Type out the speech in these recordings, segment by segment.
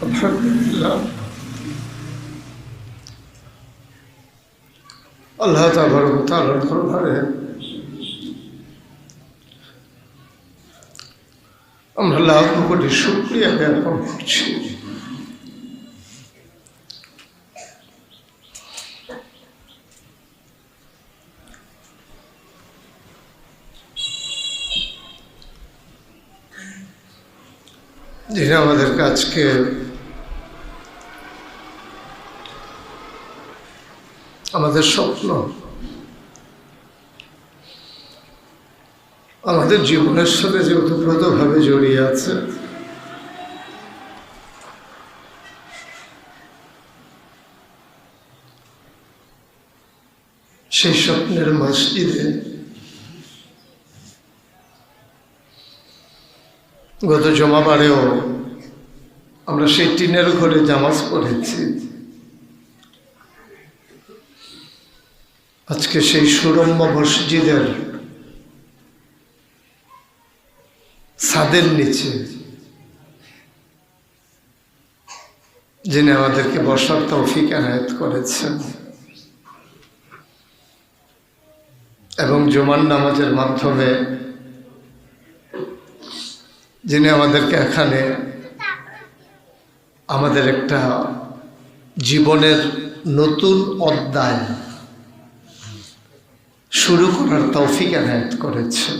আলহামদুলিল্লাহ, আল্লাহ তাবারক ওয়া তাআলার দরবারে আমরা লাখ কোটি শুকরিয়া জ্ঞাপন করছি। যিনি আমাদেরকে আজকে আমাদের স্বপ্ন, আমাদের জীবনের সাথে যে ওতপ্রোতভাবে জড়িয়ে আছে, সেই স্বপ্নের মসজিদে গত জমাবারেও আমরা সেই টিনের ঘরে জামাজ পড়েছি। আজকে সেই সুরম্য মসজিদের ছাদের নিচে যিনি আমাদেরকে বসার তৌফিক এনায়েত করেছেন এবং জুমার নামাজের মাধ্যমে যিনি আমাদেরকে এখানে আমাদের একটা জীবনের নতুন অধ্যায় শুরু করার তৌফিক এনায়েত করেছেন।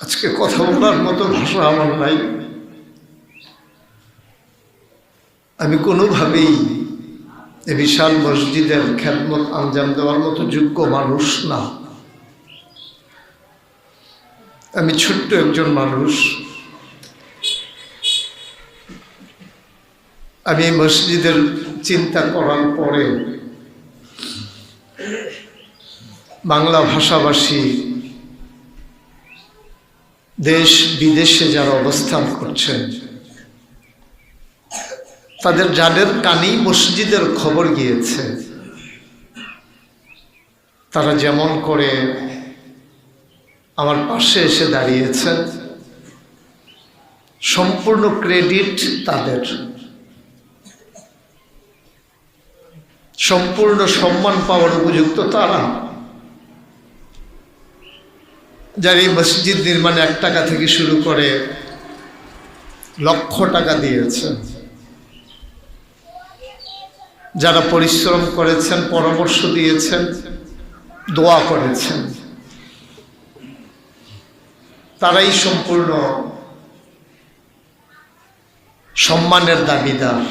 আজকে কথা বলার মতো ভাষা আমার নাই। আমি কোনোভাবেই এ বিশাল মসজিদের খেদমত আঞ্জাম দেওয়ার মতো যোগ্য মানুষ না। আমি ছোট্ট একজন মানুষ। আমি এই মসজিদের চিন্তা করার পরে বাংলা ভাষাভাষী দেশ বিদেশে যারা অবস্থান করছেন তাদের যাদের কানেই মসজিদের খবর গিয়েছে, তারা যেমন করে আমার পাশে এসে দাঁড়িয়েছেন, সম্পূর্ণ ক্রেডিট তাদের, সম্পূর্ণ সম্মান পাওয়ার উপযুক্ত তারা, যারা এই মসজিদ নির্মাণে 1 টাকা থেকে শুরু করে লক্ষ টাকা দিয়েছেন, যারা পরিশ্রম করেছেন, পরামর্শ দিয়েছেন, দোয়া করেছেন, তারাই সম্পূর্ণ সম্মানের দাবিদার,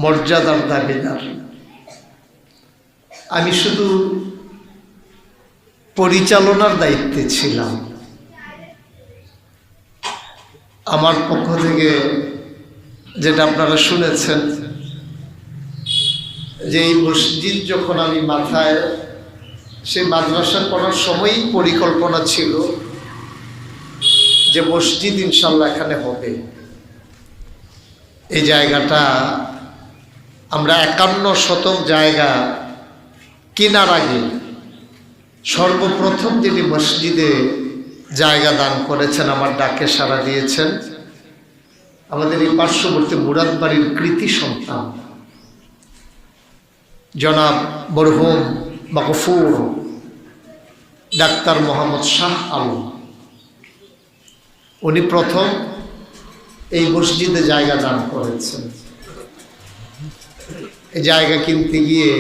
মর্যাদার দাবিদার। আমি শুধু পরিচালনার দায়িত্বে ছিলাম। আমার পক্ষ থেকে যেটা আপনারা শুনেছেন যে এই মসজিদ যখন আমি মাথায় সেই মাদ্রাসা করার সময়ই পরিকল্পনা ছিল যে মসজিদ ইনশাল্লাহ এখানে হবে। এই জায়গাটা আমরা 51 শতক জায়গা কেনার আগে সর্বপ্রথম যিনি মসজিদে জায়গা দান করেছেন, আমার ডাকে সাড়া দিয়েছেন, আমাদের এই পার্শ্ববর্তী মুরাদবাড়ির কৃতি সন্তান জনাব মরহুম মাগফুর ডাক্তার মোহাম্মদ শাহ আলম, উনি প্রথম এই মসজিদে জায়গা দান করেছেন। এই জায়গা কিনতে গিয়ে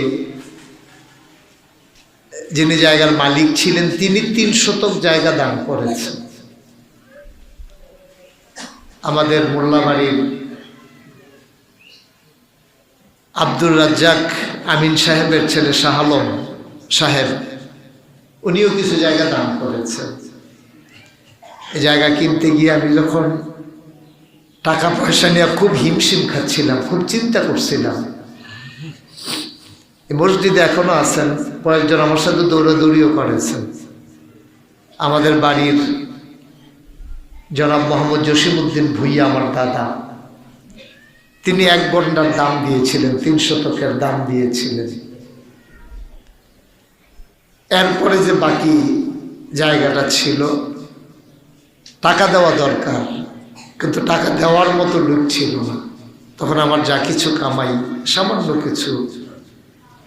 যিনি জায়গার মালিক ছিলেন তিনি 3 শতক জায়গা দান করেছেন। আমাদের মোল্লাবাড়ির আব্দুর রাজ্জাক আমিন সাহেবের ছেলে শাহ আলম সাহেব, উনিও কিছু জায়গা দান করেছেন। এই জায়গা কিনতে গিয়ে আমি যখন টাকা পয়সা নিয়ে খুব হিমশিম খাচ্ছিলাম, খুব চিন্তা করছিলাম। এই মসজিদে এখনো আছেন, কয়েকজন আমার সাথে দৌড়াদৌড়িও করেছেন। আমাদের বাড়ির জনাব মোহাম্মদ জসিমউদ্দিন ভুইয়া, আমার দাদা, তিনি 1 গন্ডার দাম দিয়েছিলেন, 3 শতকের দাম দিয়েছিলেন। এরপরে যে বাকি জায়গাটা ছিল টাকা দেওয়া দরকার, কিন্তু টাকা দেওয়ার মতো লোক ছিল না। তখন আমার যা কিছু কামাই, সামান্য কিছু,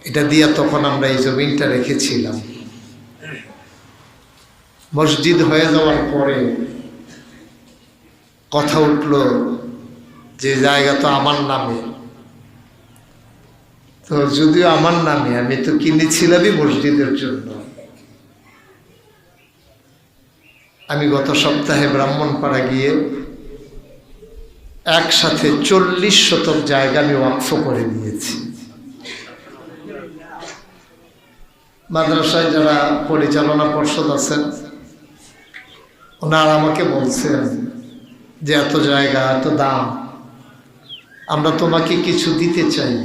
এটা দিয়ে তখন আমরা এই জমিনটা রেখেছিলাম। মসজিদ হয়ে যাওয়ার পরে কথা উঠল যে জায়গা তো আমার নামে। তো যদিও আমার নামে, আমি তো কিনেছিলামই মসজিদের জন্য। আমি গত সপ্তাহে ব্রাহ্মণপাড়া গিয়ে একসাথে 40 শতক জায়গা আমি ওয়াকফ করে নিয়েছি। মাদ্রাসায় যারা পরিচালনা পর্ষদ আছেন ওনারা আমাকে বলছেন যে এত জায়গা, এত দাম, আমরা তোমাকে কিছু দিতে চাই।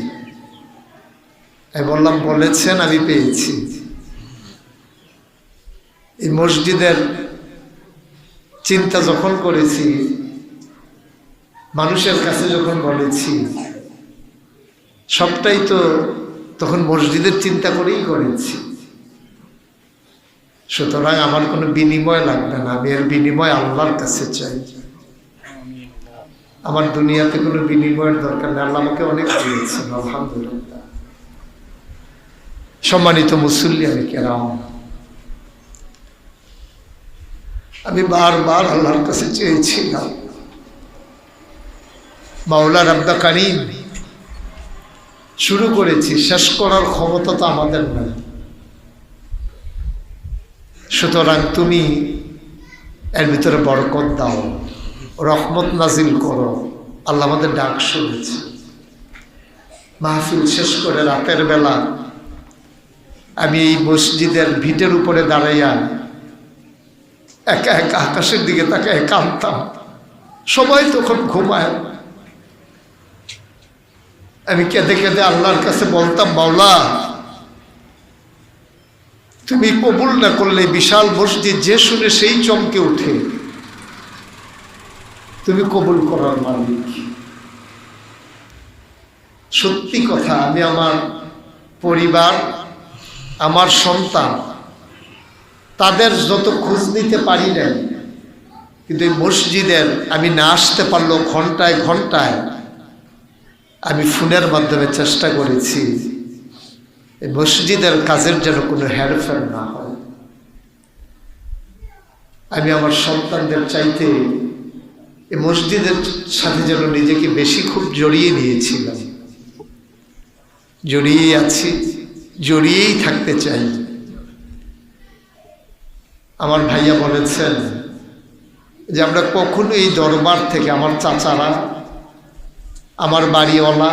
আমি বললাম, বলেছেন, আমি পেয়েছি। এই মসজিদের চিন্তা যখন করেছি, মানুষের কাছে যখন বলেছি, সবটাই তো তখন মসজিদের চিন্তা করেই করেছি। সুতরাং আমার কোনো বিনিময় লাগবে না, আমি এর বিনিময় আল্লাহর কাছে চাই। আমার দুনিয়াতে কোনো বিনিময়ের দরকার নেই, আল্লাহ আমাকে অনেক দিয়েছেন, আলহামদুলিল্লাহ। সম্মানিত মুসল্লিয়ানে কেরাম, আমি বারবার আল্লাহর কাছে চেয়েছিলাম, মাওলা রাব্বা কারীম, শুরু করেছি, শেষ করার ক্ষমতা তো আমাদের নাই। সুতরাং তুমি এর ভিতরে বরকত দাও, রহমত নাজিল করো। আল্লাহ আমাদের ডাক শুনেছে। মাহফিল শেষ করে রাতের বেলা আমি এই মসজিদের ভিটের উপরে দাঁড়াইয়া একা একা আকাশের দিকে তাকায় কাঁদতাম। সবাই তখন ঘুমায়। আমি কেঁদে কেঁদে আল্লাহর কাছে বলতাম, মাওলা, তুমি কবুল না করলে বিশাল মসজিদ যে শুনে সেই চমকে উঠে। তুমি কবুল করার মালিক। সত্যি কথা, আমি আমার পরিবার, আমার সন্তান, তাদের যত খোঁজ নিতে পারি না, কিন্তু এই মসজিদের আমি না আসতে পারলেও ঘন্টায় ঘন্টায় আমি ফোনের মাধ্যমে চেষ্টা করেছি এই মসজিদের কাজের যেন কোনো হেরফের না হয়। আমি আমার সন্তানদের চাইতে এই মসজিদের সাথে যেন নিজেকে বেশি খুব জড়িয়ে নিয়েছিলাম। জড়িয়েই আছি, জড়িয়েই থাকতে চাই। আমার ভাইয়া বলেছেন যে আমরা কখনো এই দরবার থেকে, আমার চাচারা, আমার বাড়িওয়ালা,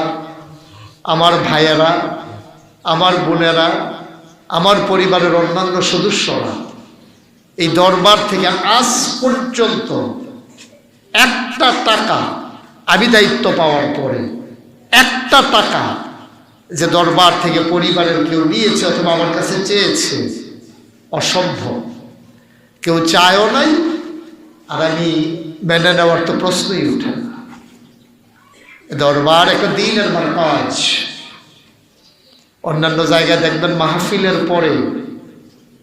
আমার ভাইয়েরা, আমার বোনেরা, আমার পরিবারের অন্যান্য সদস্যরা এই দরবার থেকে আজ পর্যন্ত একটা টাকা, আমি দায়িত্ব পাওয়ার পরে একটা টাকা যে দরবার থেকে পরিবারের কেউ নিয়েছে অথবা আমার কাছে চেয়েছে, অসম্ভব। কেউ চায়ও নাই, আর আমি মেনে নেওয়ার তো প্রশ্নই উঠে না। দরবার একটা দিনের মারকাজ। অন্যান্য জায়গায় দেখবেন মাহফিলের পরে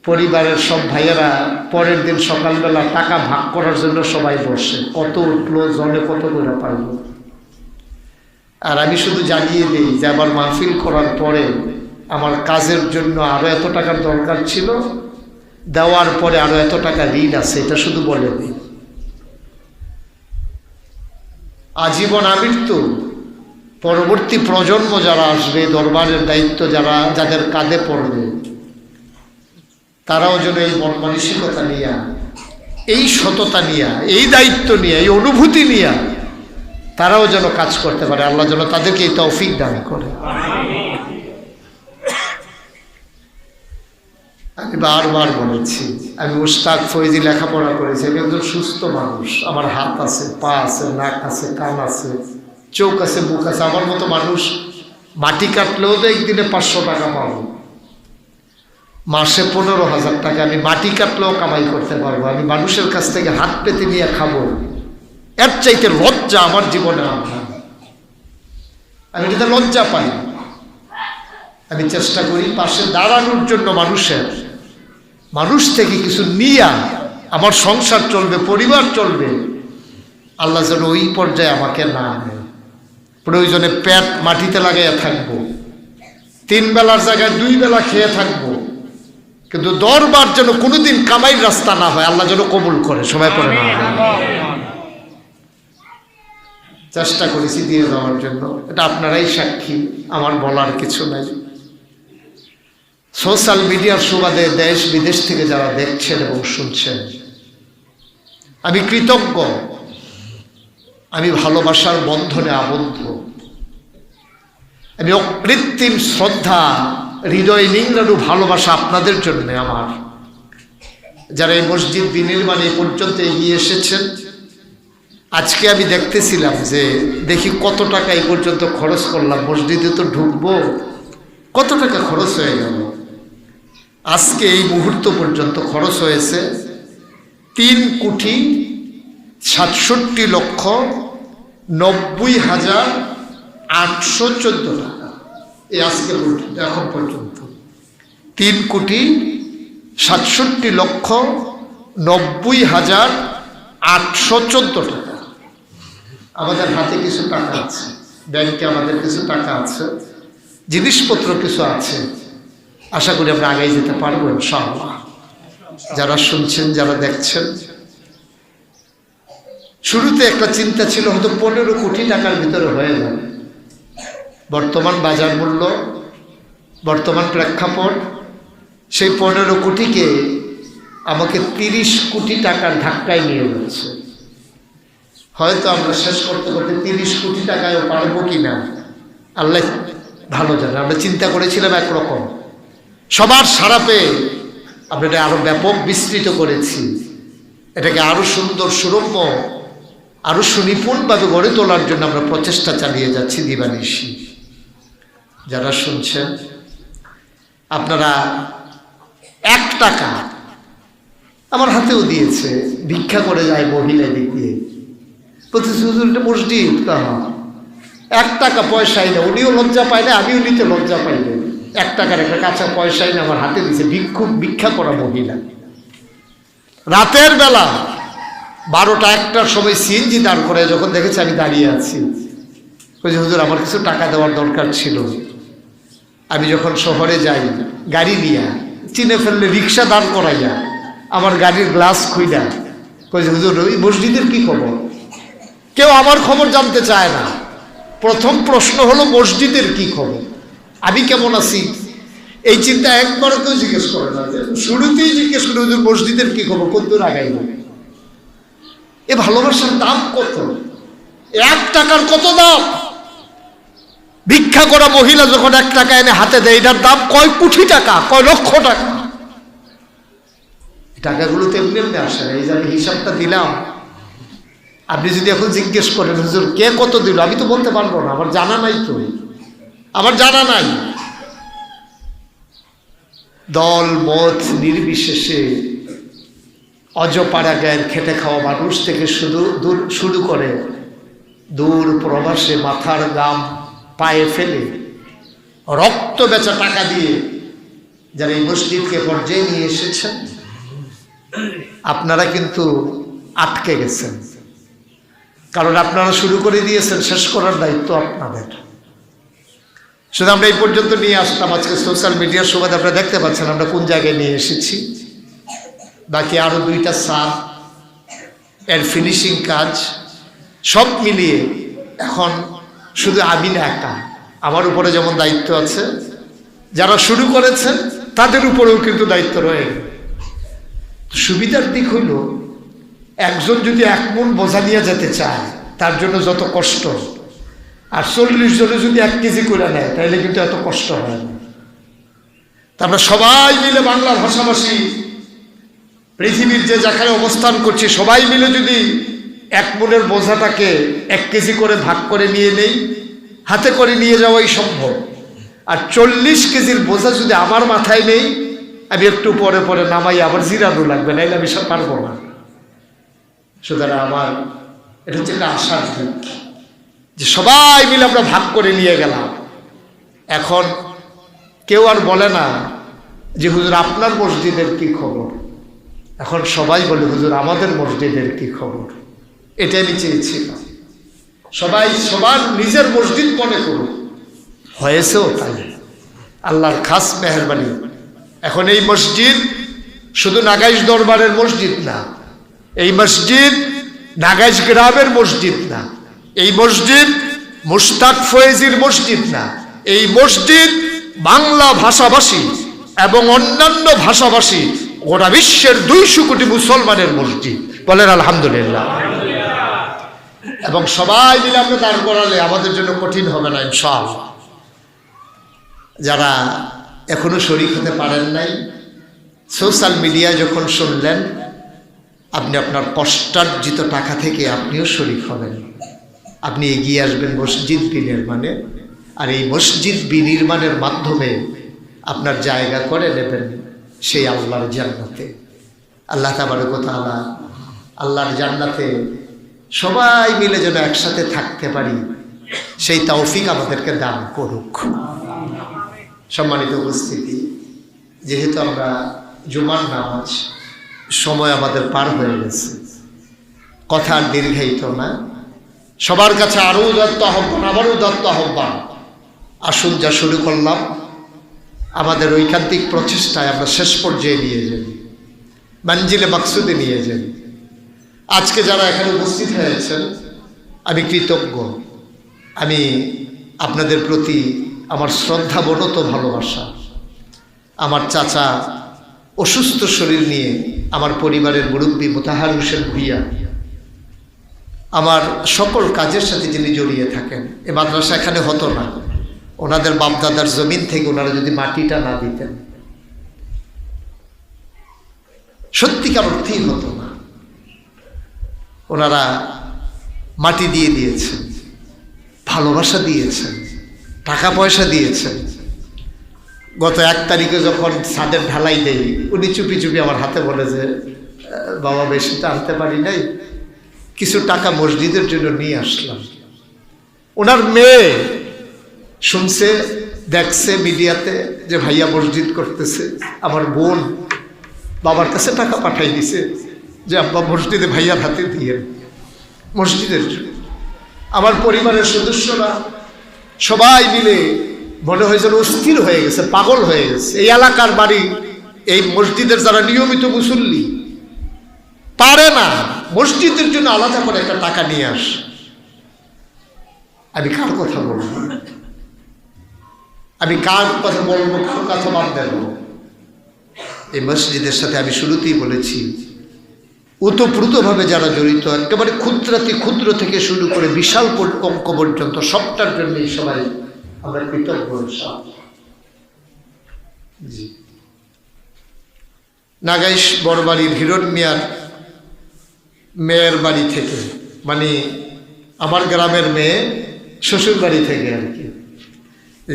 পরিবারের সব ভাইয়েরা পরের দিন সকালবেলা টাকা ভাগ করার জন্য সবাই বসে, কত উঠলো, জনে কত করে পাইল। আর আমি শুধু জানিয়ে দিই যে আবার মাহফিল করার পরে আমার কাজের জন্য আরো এত টাকার দরকার ছিল, দেওয়ার পরে আরো এত টাকা ঋণ আছে, এটা শুধু বলে দিই। আজীবন আমৃত্যু পরবর্তী প্রজন্ম যারা আসবে, দরবারের দায়িত্ব যাদের কাঁধে পড়বে, তারাও যেন এই মন মানসিকতা নিয়ে, এই সততা নিয়ে, এই দায়িত্ব নিয়ে, এই অনুভূতি নিয়ে তারাও যেন কাজ করতে পারে। আল্লাহ যেন তাদেরকে এই তৌফিক দান করে। আমি বারবার বলেছি, আমি উস্তাদ ফৈজি লেখাপড়া করেছি, আমি একজন সুস্থ মানুষ। আমার হাত আছে, পা আছে, নাক আছে, কান আছে, চোখ আছে, বুক আছে। আমার মতো মানুষ মাটি কাটলেও তো একদিনে 500 টাকা পাবো, মাসে 15,000 টাকা আমি মাটি কাটলেও কামাই করতে পারবো। আমি মানুষের কাছ থেকে হাত পেতে নিয়ে খাবো, এর চাইতে লজ্জা আমার জীবনে আমি এটাতে লজ্জা পাই। আমি চেষ্টা করি পাশে দাঁড়ানোর জন্য, মানুষ থেকে কিছু নিয়া আমার সংসার চলবে, পরিবার চলবে, আল্লাহ যেন ওই পর্যায়ে আমাকে না নেয়। প্রয়োজনে পেট মাটিতে লাগাইয়া থাকবো, 3 বেলার জায়গায় 2 বেলা খেয়ে থাকবো, কিন্তু দরবার যেন কোনোদিন কামাইয়ের রাস্তা না হয়, আল্লাহ যেন কবুল করে। সবাই পড়ে না, চেষ্টা করেছি দিয়ে যাওয়ার জন্য, এটা আপনারাই সাক্ষী, আমার বলার কিছু নাই। সোশ্যাল মিডিয়ার সুবাদে দেশ বিদেশ থেকে যারা দেখছেন এবং শুনছেন, আমি কৃতজ্ঞ, আমি ভালোবাসার বন্ধনে আবদ্ধ, আমি অকৃত্রিম শ্রদ্ধা, হৃদয় নিংড়ানো ভালোবাসা আপনাদের জন্য আমার, যারা এই মসজিদ বিনির্মাণে এ পর্যন্ত এগিয়ে এসেছেন। আজকে আমি দেখতেছিলাম যে দেখি কত টাকা এই পর্যন্ত খরচ করলাম, মসজিদে তো ঢুকবো, কত টাকা খরচ হয়ে গেল। আজকে এই মুহূর্ত পর্যন্ত খরচ হয়েছে 3,67,90,814 টাকা। এই আজকে এখন পর্যন্ত 3,67,90,814 টাকা। আমাদের হাতে কিছু টাকা আছে, ব্যাংকে আমাদের কিছু টাকা আছে, জিনিসপত্র কিছু আছে, আশা করি আমরা আগাই যেতে পারবো ইনশাআল্লাহ। যারা শুনছেন, যারা দেখছেন, শুরুতে একটা চিন্তা ছিল হয়তো 15 কোটি টাকার ভিতরে হয়ে যাবে। বর্তমান বাজার মূল্য, বর্তমান প্রেক্ষাপট, সেই 15 কোটিকে আমাকে 30 কোটি টাকার ধাক্কায় নিয়ে যাচ্ছে। হয়তো আমরা শেষ করতে করতে 30 কোটি টাকায়ও পারবো কিনা আল্লাহ ভালো জানে। আমরা চিন্তা করেছিলাম একরকম, সবার সারা পেয়ে আমরা এটা আরো ব্যাপক বিস্তৃত করেছি, এটাকে আরো সুন্দর, সুরম্য, আরো সুনিপুণভাবে গড়ে তোলার জন্য আমরা প্রচেষ্টা চালিয়ে যাচ্ছি দিবানিশি। যারা শুনছেন, আপনারা 1 টাকা আমার হাতেও দিয়েছে, ভিক্ষা করে যায় মহিলা দিক দিয়ে, প্রতিশ্রুতি মসজিদ, 1 টাকা পয়সাই না, উনিও লজ্জা পায় না, আমিও নিতে লজ্জা পাই না। 1 টাকার একটা কাঁচা পয়সাই না আমার হাতে দিয়েছে, ভিক্ষা করা মহিলা। রাতের বেলা 12টা 1টার সময় সিএনজি দাঁড় করে যখন দেখেছে আমি দাঁড়িয়ে আছি, বলছি হুজুর আমার কিছু টাকা দেওয়ার দরকার ছিল। আমি যখন শহরে যাই গাড়ি নিয়ে, চিনে ফেললে রিক্সা দাঁড় করাইয়া আমার গাড়ির গ্লাস খুইলা বলছি হুজুর ওই মসজিদের কি খবর? কেউ আমার খবর জানতে চায় না। প্রথম প্রশ্ন হলো মসজিদের কি খবর, আমি কেমন আছি, এই চিন্তা একবারও কেউ জিজ্ঞেস করে না। শুরুতেই জিজ্ঞেস করে হুজুর মসজিদের কি খবর, কতদূর আগাইব। এ ভালোবাসার দাম কত? 1 টাকার কত দাম? ভিক্ষা করা মহিলা যখন 1 টাকা এনে হাতে দেয়, এটার দাম কয় কোটি টাকা, কয় লক্ষ টাকা। টাকাগুলো তো এমনি এমনি আসে না। এই যে আমি হিসাবটা দিলাম, আপনি যদি এখন জিজ্ঞেস করেন হুজুর কে কত দিল, আমি তো বলতে পারবো না, আমার জানা নাই তো, আমার জানা নাই। দল মত নির্বিশেষে অজপাড়াগায়ের খেটে খাওয়া মানুষ থেকে শুরু করে দূর প্রবাসে মাথার গাম পায়ে ফেলে রক্ত বেচা টাকা দিয়ে যারা এই মসজিদকে পর্যায়ে নিয়ে এসেছেন, আপনারা কিন্তু আটকে গেছেন। কারণ আপনারা শুরু করে দিয়েছেন, শেষ করার দায়িত্ব আপনাদের। শুধু আমরা এই পর্যন্ত নিয়ে আসতাম, আজকে সোশ্যাল মিডিয়ার সুবাদে আপনারা দেখতে পাচ্ছেন আমরা কোন জায়গায় নিয়ে এসেছি। বাকি আরো 2টা সার, এর ফিনিশিং কাজ সব মিলিয়ে এখন শুধু আমি না একা, আমার উপরে যেমন দায়িত্ব আছে, যারা শুরু করেছেন তাদের উপরেও কিন্তু দায়িত্ব রয়ে। সুবিধার দিক হইল, একজন যদি 1 মণ বোঝা নিয়ে যেতে চায় তার জন্য যত কষ্ট, আর 40 জনে যদি 1 কেজি করে নেয় তাহলে কিন্তু এত কষ্ট হয় না। তারপরে সবাই মিলে বাংলা ভাষাভাষী পৃথিবীর যে যেখানে অবস্থান করছি সবাই মিলে যদি 1 মণের বোঝাটাকে 1 কেজি করে ভাগ করে নিয়ে নেই, হাতে করে নিয়ে যাওয়াই সম্ভব। আর 40 কেজির বোঝা যদি আমার মাথায় নেই, আমি একটু পরে পরে নামাই আবার জিরানো লাগবে, নাইলে আমি সব পারবো না। সুতরাং আমার এটা হচ্ছে একটা আশার দিক, যে সবাই মিলে আমরা ভাগ করে নিয়ে গেলাম। এখন কেউ আর বলে না যে হুজুর আপনার মসজিদের কি খবর, এখন সবাই বলে হুজুর আমাদের মসজিদের কি খবর। এটাই আমি চেয়েছিলাম, সবাই সবার নিজের মসজিদ মনে করুন। হয়েছেও তাই, আল্লাহর খাস মেহেরবানি। এখন এই মসজিদ শুধু নাগাইশ দরবারের মসজিদ না, এই মসজিদ নাগাইশ গ্রামের মসজিদ না, এই মসজিদ মুশতাক ফয়েজির মসজিদ না, এই মসজিদ বাংলা ভাষাভাষী এবং অন্যান্য ভাষাভাষী গোটা বিশ্বের 200 কোটি মুসলমানের মসজিদ। বলেন আলহামদুলিল্লাহ। এবং সবাই মিলে আমরা দাঁড় করালে আমাদের জন্য কঠিন হবে না ইনশাআল্লাহ। যারা এখনো শরীক হতে পারেন নাই, সোশ্যাল মিডিয়ায় যখন শুনলেন, আপনি আপনার কষ্টার্জিত টাকা থেকে আপনিও শরীক হবেন। আপনি এগিয়ে আসবেন মসজিদ বিনির্মাণে, আর এই মসজিদ বিনির্মাণের মাধ্যমে আপনার জায়গা করে নেবেন সেই আল্লাহর জান্নাতে। আল্লাহ তাবারক ওয়া তাআলা আল্লাহর জান্নাতে সবাই মিলে যেন একসাথে থাকতে পারি, সেই তৌফিক আমাদেরকে দান করুক। সম্মানিত উপস্থিতি, যেহেতু আমরা জুমার নামাজ সময় আমাদের পার হয়ে গেছে, কথা আর দীর্ঘায়িত না। সবার কাছে আরও উদাত্ত আহ্বান, আবারও উদাত্ত আহ্বান, আসুন যা শুরু করলাম আমাদের ঐকান্তিক প্রচেষ্টায় আমরা শেষ পর্যায়ে নিয়ে যাই, মঞ্জিলে মাকসুদে নিয়ে যাই। আজকে যারা এখানে উপস্থিত হয়েছেন আমি কৃতজ্ঞ। আমি আপনাদের প্রতি আমার শ্রদ্ধা বনত ভালোবাসা। আমার চাচা অসুস্থ শরীর নিয়ে আমার পরিবারের মুরব্বী মোতাহার হোসেন ভুইয়া আমার সকল কাজের সাথে যিনি জড়িয়ে থাকেন। এ মাদ্রাসা এখানে হতো না, ওনাদের বাপদাদার জমিন থেকে ওনারা যদি মাটিটা না দিতেন সত্যিকার অর্থেই হতো না। ওনারা মাটি দিয়ে দিয়েছেন, ভালোবাসা দিয়েছেন, টাকা পয়সা দিয়েছেন। গত 1 তারিখে যখন ছাদের ঢালাই দেই, উনি চুপি চুপি আমার হাতে বলে যে বাবা বেশি তো আনতে পারি নাই, কিছু টাকা মসজিদের জন্য নিয়ে আসলাম। ওনার মেয়ে শুনছে, দেখছে মিডিয়াতে যে ভাইয়া মসজিদ করতেছে, আমার বোন বাবার কাছে টাকা পাঠাই দিছে যে আব্বা মসজিদে ভাইয়ার হাতে দিয়ে মসজিদের জন্য। আমার পরিবারের সদস্যরা সবাই মিলে মনে হয় যেন অস্থির হয়ে গেছে, পাগল হয়ে গেছে। এই এলাকার বাড়ি, এই মসজিদের যারা নিয়মিত মুসল্লি পারে না মসজিদের জন্য আলাদা করে একটা টাকা নিয়ে আস। আমি কার কথা বলবো, আমি কার কথা বলবো, কার কথা বাদ দেব? এই মসজিদের সাথে আমি শুরুতেই বলেছি, ওতপ্রোতভাবে যারা জড়িত, একেবারে ক্ষুদ্রাতি ক্ষুদ্র থেকে শুরু করে বিশাল অঙ্ক পর্যন্ত সবটার জন্যই সবাই আমরা কৃতজ্ঞ। জি, নাগাইশ বড়বাড়ির হিরণ মিয়ার মেয়ের বাড়ি থেকে, মানে আমার গ্রামের মেয়ে শ্বশুর বাড়ি থেকে আর কি,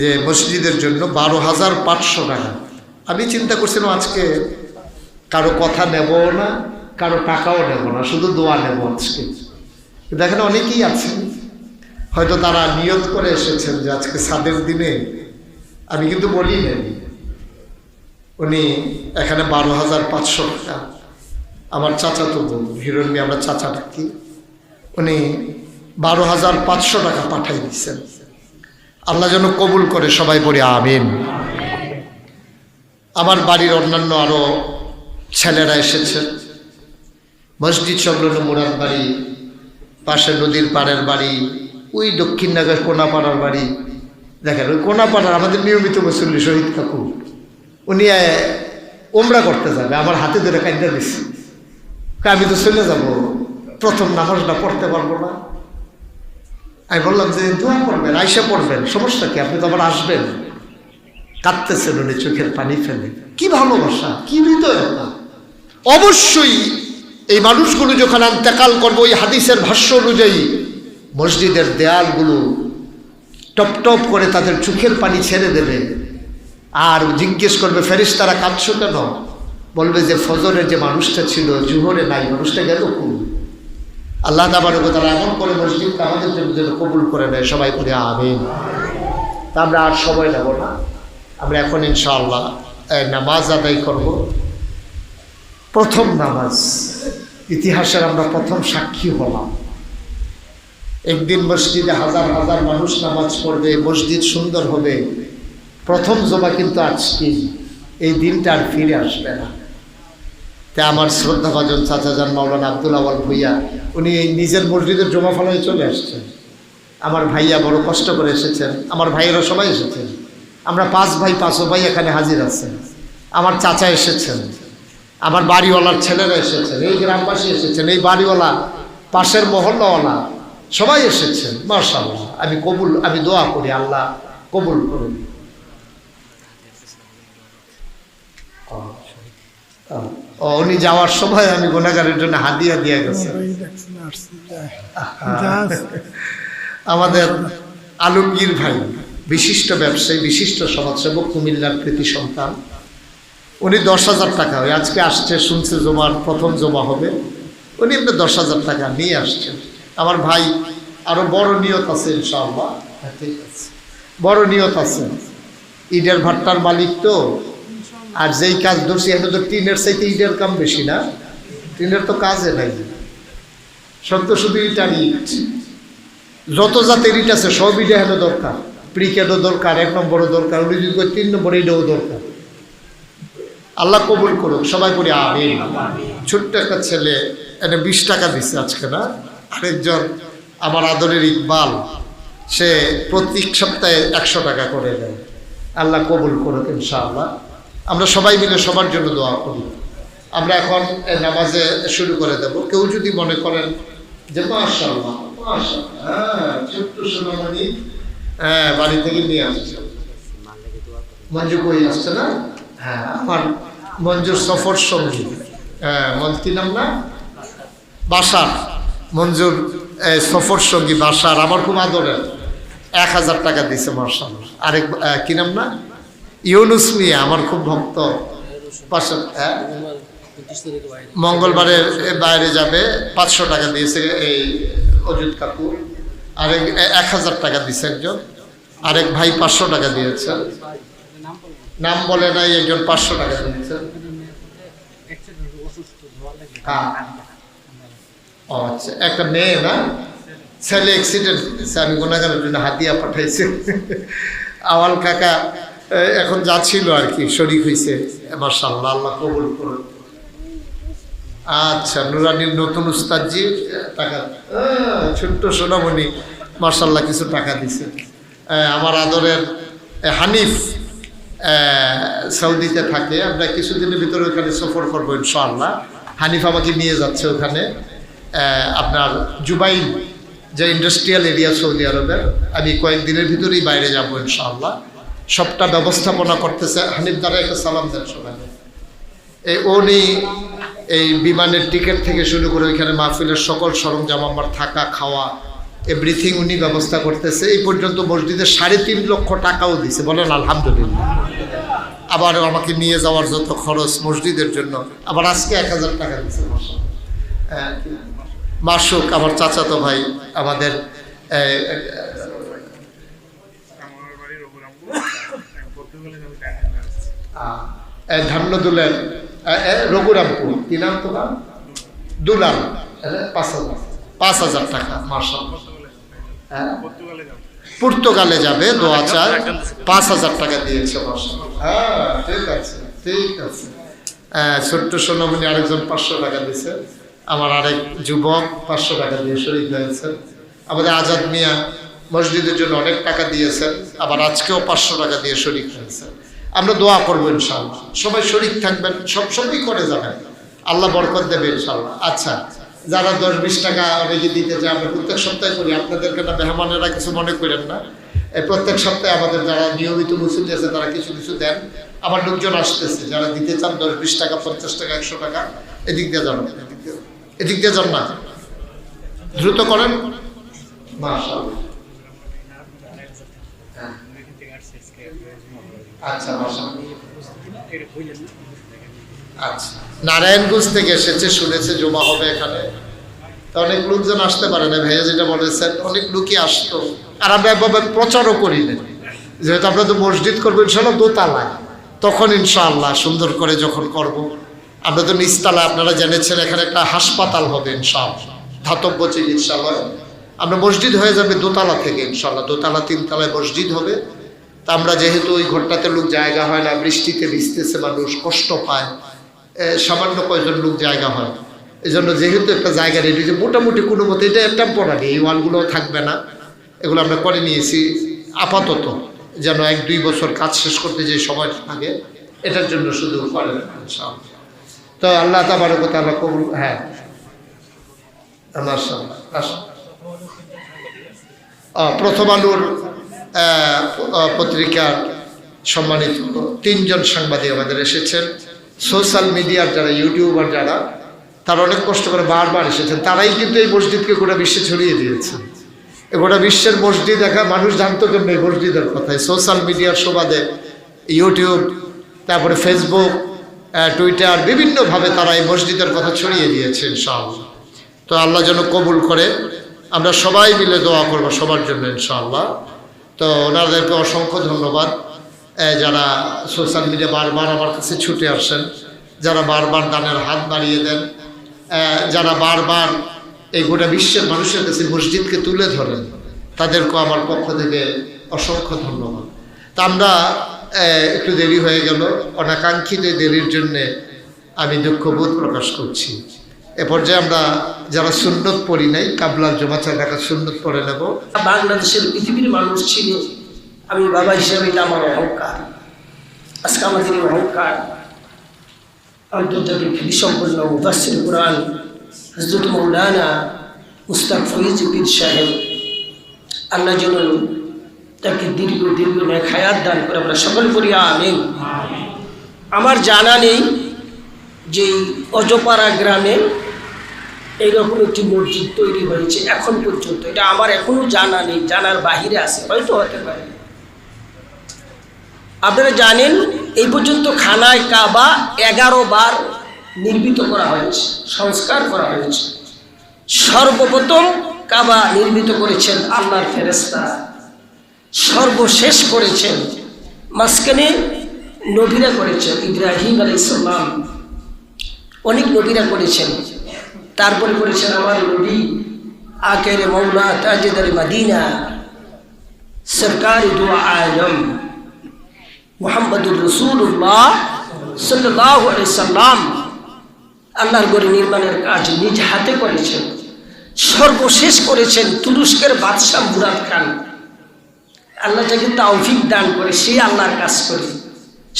যে মসজিদের জন্য 12,500 টাকা। আমি চিন্তা করছিলাম আজকে কারো কথা নেব না, কারো টাকাও নেব না, শুধু দোয়া নেব আজকে। দেখেন অনেকেই আছেন হয়তো তারা নিয়ত করে এসেছেন যে আজকে সাদের দিনে, আমি কিন্তু বলি নেই। উনি এখানে 12,500 টাকা, আমার চাচা তো বোন হিরণ মিয়া, আমরা চাচা ডাকি, উনি 12,500 টাকা পাঠাই দিচ্ছেন। আল্লাহ যেন কবুল করে, সবাই পড়ি আমিন। আমার বাড়ির অন্যান্য আরো ছেলেরা এসেছেন, মসজিদ সংলগ্ন মুরাদ বাড়ি, পাশে নদীর পাড়ের বাড়ি, ওই দক্ষিণ নাগার কোনাপাড়ার বাড়ি। দেখেন ওই কোনাপাড়ার আমাদের নিয়মিত মুসল্লি শহীদ কাকু, উনি ওমরা করতে যাবে, আমার হাতে ধরে কাইন্দা দিচ্ছে, আমি তো চলে যাব, প্রথম নামাজটা পড়তে পারবো না। আমি বললাম যে দোয়া করবেন, আয়সা পড়বেন, সমস্যা কি, আপনি তো আবার আসবেন। কাঁদতেছেন উনি, চোখের পানি ফেলে। কি ভালোবাসা, কি হৃদয়তা! অবশ্যই এই মানুষগুলো যখন ইন্তেকাল করবো, ওই হাদিসের ভাষ্য অনুযায়ী মসজিদের দেয়ালগুলো টপ টপ করে তাদের চোখের পানি ছেড়ে দেবে, আর জিজ্ঞেস করবে ফেরেশতারা কাঁদছো কেন? বলবে যে ফজরের যে মানুষটা ছিল জুহরে নাই, মানুষটা গেল কোন? আল্লাহ তাবারক ওয়া তাআলা এমন করে মসজিদটা আমাদের জন্য কবুল করে নেয়, সবাই করে আমিন। তা আমরা আর সময় নেব না, আমরা এখন ইনশাআল্লাহ নামাজ আদায় করব। প্রথম নামাজ, ইতিহাসের আমরা প্রথম সাক্ষী হলাম। একদিন মসজিদে হাজার হাজার মানুষ নামাজ পড়বে, মসজিদ সুন্দর হবে। প্রথম জমা কিন্তু আজকে, এই দিনটা আর ফিরে আসবে না। তাই আমার শ্রদ্ধাভাজন চাচাজান মাওলানা আব্দুল আওয়াল ভূঁইয়া, উনি নিজের মসজিদের জমা ফলায় চলে আসছেন। আমার ভাইয়া বড় কষ্ট করে এসেছেন, আমার ভাইয়েরা সবাই এসেছেন। আমরা 5 ভাই 5 ভাই এখানে হাজির আছেন। আমার চাচা এসেছেন, আমার বাড়িওয়ালার ছেলেরা এসেছেন, এই গ্রামবাসী এসেছেন, এই বাড়িওয়ালা, পাশের মহল্লাওয়ালা সবাই এসেছেন। মাশাআল্লাহ, আমি দোয়া করি আল্লাহ কবুল করুন। উনি যাওয়ার সময় আমি গুনাহগারের জন্য হাদিয়া দিয়ে গেছি। আমাদের আলমগীর ভাই, বিশিষ্ট ব্যবসায়ী, বিশিষ্ট সমাজসেবক, কুমিল্লার কৃতি সন্তান, উনি 10,000 টাকা, ওই আজকে আসছে, শুনছে জমার প্রথম জমা হবে, উনি এমনি 10,000 টাকা নিয়ে আসছেন। আমার ভাই আরো বড় নিয়ত আছে ইনশাআল্লাহ, ঠিক আছে, বড় নিয়ত আছে। ইটের ভাট্টার মালিক তো, আর যেই কাজ ধরছি এখন তো টিনের চাইতে ইটের কাম বেশি না, টিনের তো কাজে নাই, সব তো শুধু ইটার ইট। যত জাতের ইট আছে সব ইটা হেন দরকার, প্রিকেটও দরকার, 1 নম্বরও দরকার, উনি যদি 3 নম্বর এটাও দরকার। আল্লাহ কবুল করুক, সবাই করি আমিন। ছোট্ট একটা ছেলে এনে 20 টাকা দিচ্ছে আজকে, না আরেকজন আমার আদরের ইকবাল, সে প্রত্যেক সপ্তাহে 100 টাকা করে দেয়। আল্লাহ কবুল করুক ইনশাআল্লাহ। আমরা সবাই মিলে সবার জন্য দোয়া করি। আমরা এখন নামাজে শুরু করে দেব। কেউ যদি মনে করেন যে মাশাআল্লাহ ছোট্ট সোনামণি বাড়ি থেকে নিয়ে আসছে, মঞ্জু কই আসছে না, হ্যাঁ আমার মঞ্জুর সফর সঙ্গী, কি নাম না, বাসার, মঞ্জুর সফর সঙ্গী বাসার, আমার খুব আদরের, 1000 টাকা দিছে মাশাআল্লাহ। আরেক কি নাম না, ইউনুস মিয়া, আমার খুব ভক্ত, পাশে মঙ্গলবারের বাইরে যাবে, 500 টাকা দিয়েছে এই অজিত কাকু। আরেক 1000 টাকা দিয়েছে একজন, আরেক ভাই 500 টাকা দিয়েছে, নাম বলে নাই, একজন 500 টাকা দিয়েছে। আচ্ছা, একটা মেয়ে না, ছেলে অ্যাক্সিডেন্ট করেছে, আমি গুনাহগারের জন্য হাতিয়া পাঠাইছি। আওয়াল কাকা এখন যাচ্ছিল আর কি, শরীক হয়েছে, মাশাআল্লাহ, আল্লাহ কবুল করুন। আচ্ছা, নুরানির নতুন উস্তাদজি টাকা, ছোট্ট সোনামণি মাশাআল্লাহ কিছু টাকা দিছে। আমার আদরের হানিফ সৌদিতে থাকে, আমরা কিছুদিনের ভিতরে ওখানে সফর করবো ইনশাআল্লাহ। হানিফ আমাকে নিয়ে যাচ্ছে ওখানে, আপনার জুবাইল যে ইন্ডাস্ট্রিয়াল এরিয়া সৌদি আরবের, আমি কয়েকদিনের ভিতরেই বাইরে যাবো ইনশাআল্লাহ। সবটা ব্যবস্থাপনা করতেছে হানিফ, দ্বারা একটা সালাম দেন সবাই। উনি এই বিমানের টিকিট থেকে শুরু করে ওইখানে মাহফিলের সকল সরঞ্জাম, আমার থাকা খাওয়া এভরিথিং উনি ব্যবস্থা করতেছে। এই পর্যন্ত মসজিদে 3.5 লক্ষ টাকাও দিছে, বলেন আলহামদুলিল্লাহ। আবার আমাকে নিয়ে যাওয়ার যত খরচ মসজিদের জন্য, আবার আজকে 1000 টাকা দিচ্ছে মাসুক, আমার চাচাতো ভাই, আমাদের ধান্যদুলের রঘুরামপুর, কি নাম তোমার, দুলাল, 5,000 টাকা মাশাআল্লাহ। পর্তুগালে যাবে, দোয়া চায়, 5,000 টাকা দিয়েছে মাশাআল্লাহ। হ্যাঁ ঠিক আছে, ঠিক আছে। ছোট্ট সোনামণি আরেকজন 500 টাকা দিয়েছে, আমার আরেক যুবক 500 টাকা দিয়ে শরীক হয়েছেন। আমাদের আজাদ মিয়া মসজিদের জন্য অনেক টাকা দিয়েছেন, আবার আজকেও 500 টাকা দিয়ে শরীক হয়েছে। আমরা দোয়া করবো ইনশাআল্লাহ, সবাই শরীক থাকবেন, সবই করে যাবেন, আল্লাহ বরকত দেবে ইনশাআল্লাহ। আচ্ছা, যারা 10-20 টাকা অনেকে দিতে চায়, আমরা প্রত্যেক সপ্তাহে করি, আপনাদেরকে না মেহমানেরা কিছু মনে করেন না। প্রত্যেক সপ্তাহে আমাদের যারা নিয়মিত মুসল্লি আছে তারা কিছু কিছু দেন। আমার লোকজন আসতেছে, যারা দিতে চান 10-20 টাকা, 50 টাকা, 100 টাকা, এদিক দিয়ে যান, এদিক দিয়ে যান না, দ্রুত করেন মাশাআল্লাহ। আচ্ছা আচ্ছা, নারায়ণগঞ্জ থেকে এসেছে, শুনেছে জমা হবে এখানে, তা অনেক লোকজন আসতে পারে না, ভাইয়া যেটা বলেছেন, অনেক লোকই আসতো। আর আমরা এভাবে প্রচারও করি না, যেহেতু আমরা তো মসজিদ করবো ইনশাআল্লাহ দোতলায়, তখন ইনশাআল্লাহ সুন্দর করে যখন করব, আমরা তো নিচতলা, আপনারা জেনেছেন এখানে একটা হাসপাতাল হবে ইনশাআল্লাহ, ধাতব্য চিকিৎসালয়। আমরা মসজিদ হয়ে যাবে দোতলা থেকে ইনশাআল্লাহ, দোতলা তিনতলায় মসজিদ হবে। তা আমরা যেহেতু ওই ঘরটাতে লোক জায়গা হয় না, বৃষ্টিতে ভিজতেছে মানুষ, কষ্ট পায়, সামান্য কয়েকজন লোক জায়গা হয়, এই জন্য যেহেতু একটা জায়গা রেডি, যে মোটামুটি কোনো মতো, এটা টেম্পোরারি, এই ওয়ালগুলোও থাকবে না, এগুলো আমরা করে নিয়েছি আপাতত, যেন 1-2 বছর কাজ শেষ করতে যে সময় লাগে, এটার জন্য শুধু করেন ইনশাআল্লাহ। তো আল্লাহ তাবারক ওয়া তাআলা কবুল। হ্যাঁ, প্রথম আলোর পত্রিকার সম্মানিত 3 জন সাংবাদিক আমাদের এসেছেন। সোশ্যাল মিডিয়ার যারা ইউটিউবার যারা, তারা অনেক কষ্ট করে বারবার এসেছেন, তারাই কিন্তু এই মসজিদকে গোটা বিশ্বে ছড়িয়ে দিয়েছেন। গোটা বিশ্বের মসজিদ দেখা মানুষ জানতো জন্য এই মসজিদের কথায়, সোশ্যাল মিডিয়ার সুবাদে ইউটিউব, তারপরে ফেসবুক, টুইটার, বিভিন্নভাবে তারা এই মসজিদের কথা ছড়িয়ে দিয়েছে ইনশাআল্লাহ। তো আল্লাহ যেন কবুল করে, আমরা সবাই মিলে দোয়া করবো সবার জন্য ইনশাআল্লাহ। তো ওনাদেরকে অসংখ্য ধন্যবাদ, যারা সোশ্যাল মিডিয়া বারবার আমার কাছে ছুটে আসেন, যারা বারবার দানের হাত বাড়িয়ে দেন, যারা বারবার এই গোটা বিশ্বের মানুষের কাছে মসজিদকে তুলে ধরেন, তাদেরকেও আমার পক্ষ থেকে অসংখ্য ধন্যবাদ। তা আমরা একটু দেরি হয়ে গেল, অনাকাঙ্ক্ষিত দেরির জন্যে আমি দুঃখবোধ প্রকাশ করছি। এ পর্যায়ে আমরা যারা সুন্নত পড়ি নাই, কাবলার জমাচা ঢাকা সুন্নত পড়ে নেব। বাংলাদেশের পৃথিবীর মানুষ ছিল, আমি বাবা হিসেবে এটা আমার অহংকার। আজকে আমাদের অহংকার আন্তর্জাতিক খ্যাতি সম্পন্ন মুফাসসির কুরআন হযরত মাওলানা মুস্তাক ফরিদ পীর সাহেব, আল্লাহ যেন তাকে দীর্ঘ নেক হায়াত দান করে, আমরা সকল করি আমিন। আমার জানা নেই যে অজপাড়া গ্রামে এইরকম একটি মসজিদ তৈরি হয়েছে এখন পর্যন্ত, এটা আমার এখনো জানা নেই, জানার বাহিরে আছে, হয়তো হতে পারে। আপনারা জানেন এই পর্যন্ত খানায় কাবা 11 বার নির্মিত করা হয়েছে, সংস্কার করা হয়েছে। সর্বপ্রথম কাবা নির্মিত করেছেন আল্লাহর ফেরেশতা, সর্বশেষ করেছেন মাঝখানে নবীরা করেছেন, ইব্রাহিম আলাইহিস সালাম, অনেক নবীরা করেছেন, তারপরে করেছেন আমার নবী আখেরে মৌলা তাজদার মদিনা সরকার দু আলম মুহাম্মদুর রাসূলুল্লাহ সাল্লাল্লাহু আলাইহি সাল্লাম আল্লাহর ঘর নির্মাণের কাজ নিজ হাতে করেছেন। সর্বশেষ করেছেন তুরস্কের বাদশাহ মুরাদ খান। আল্লাহ যাকে তৌফিক দান করে সে আল্লাহর কাজ করে,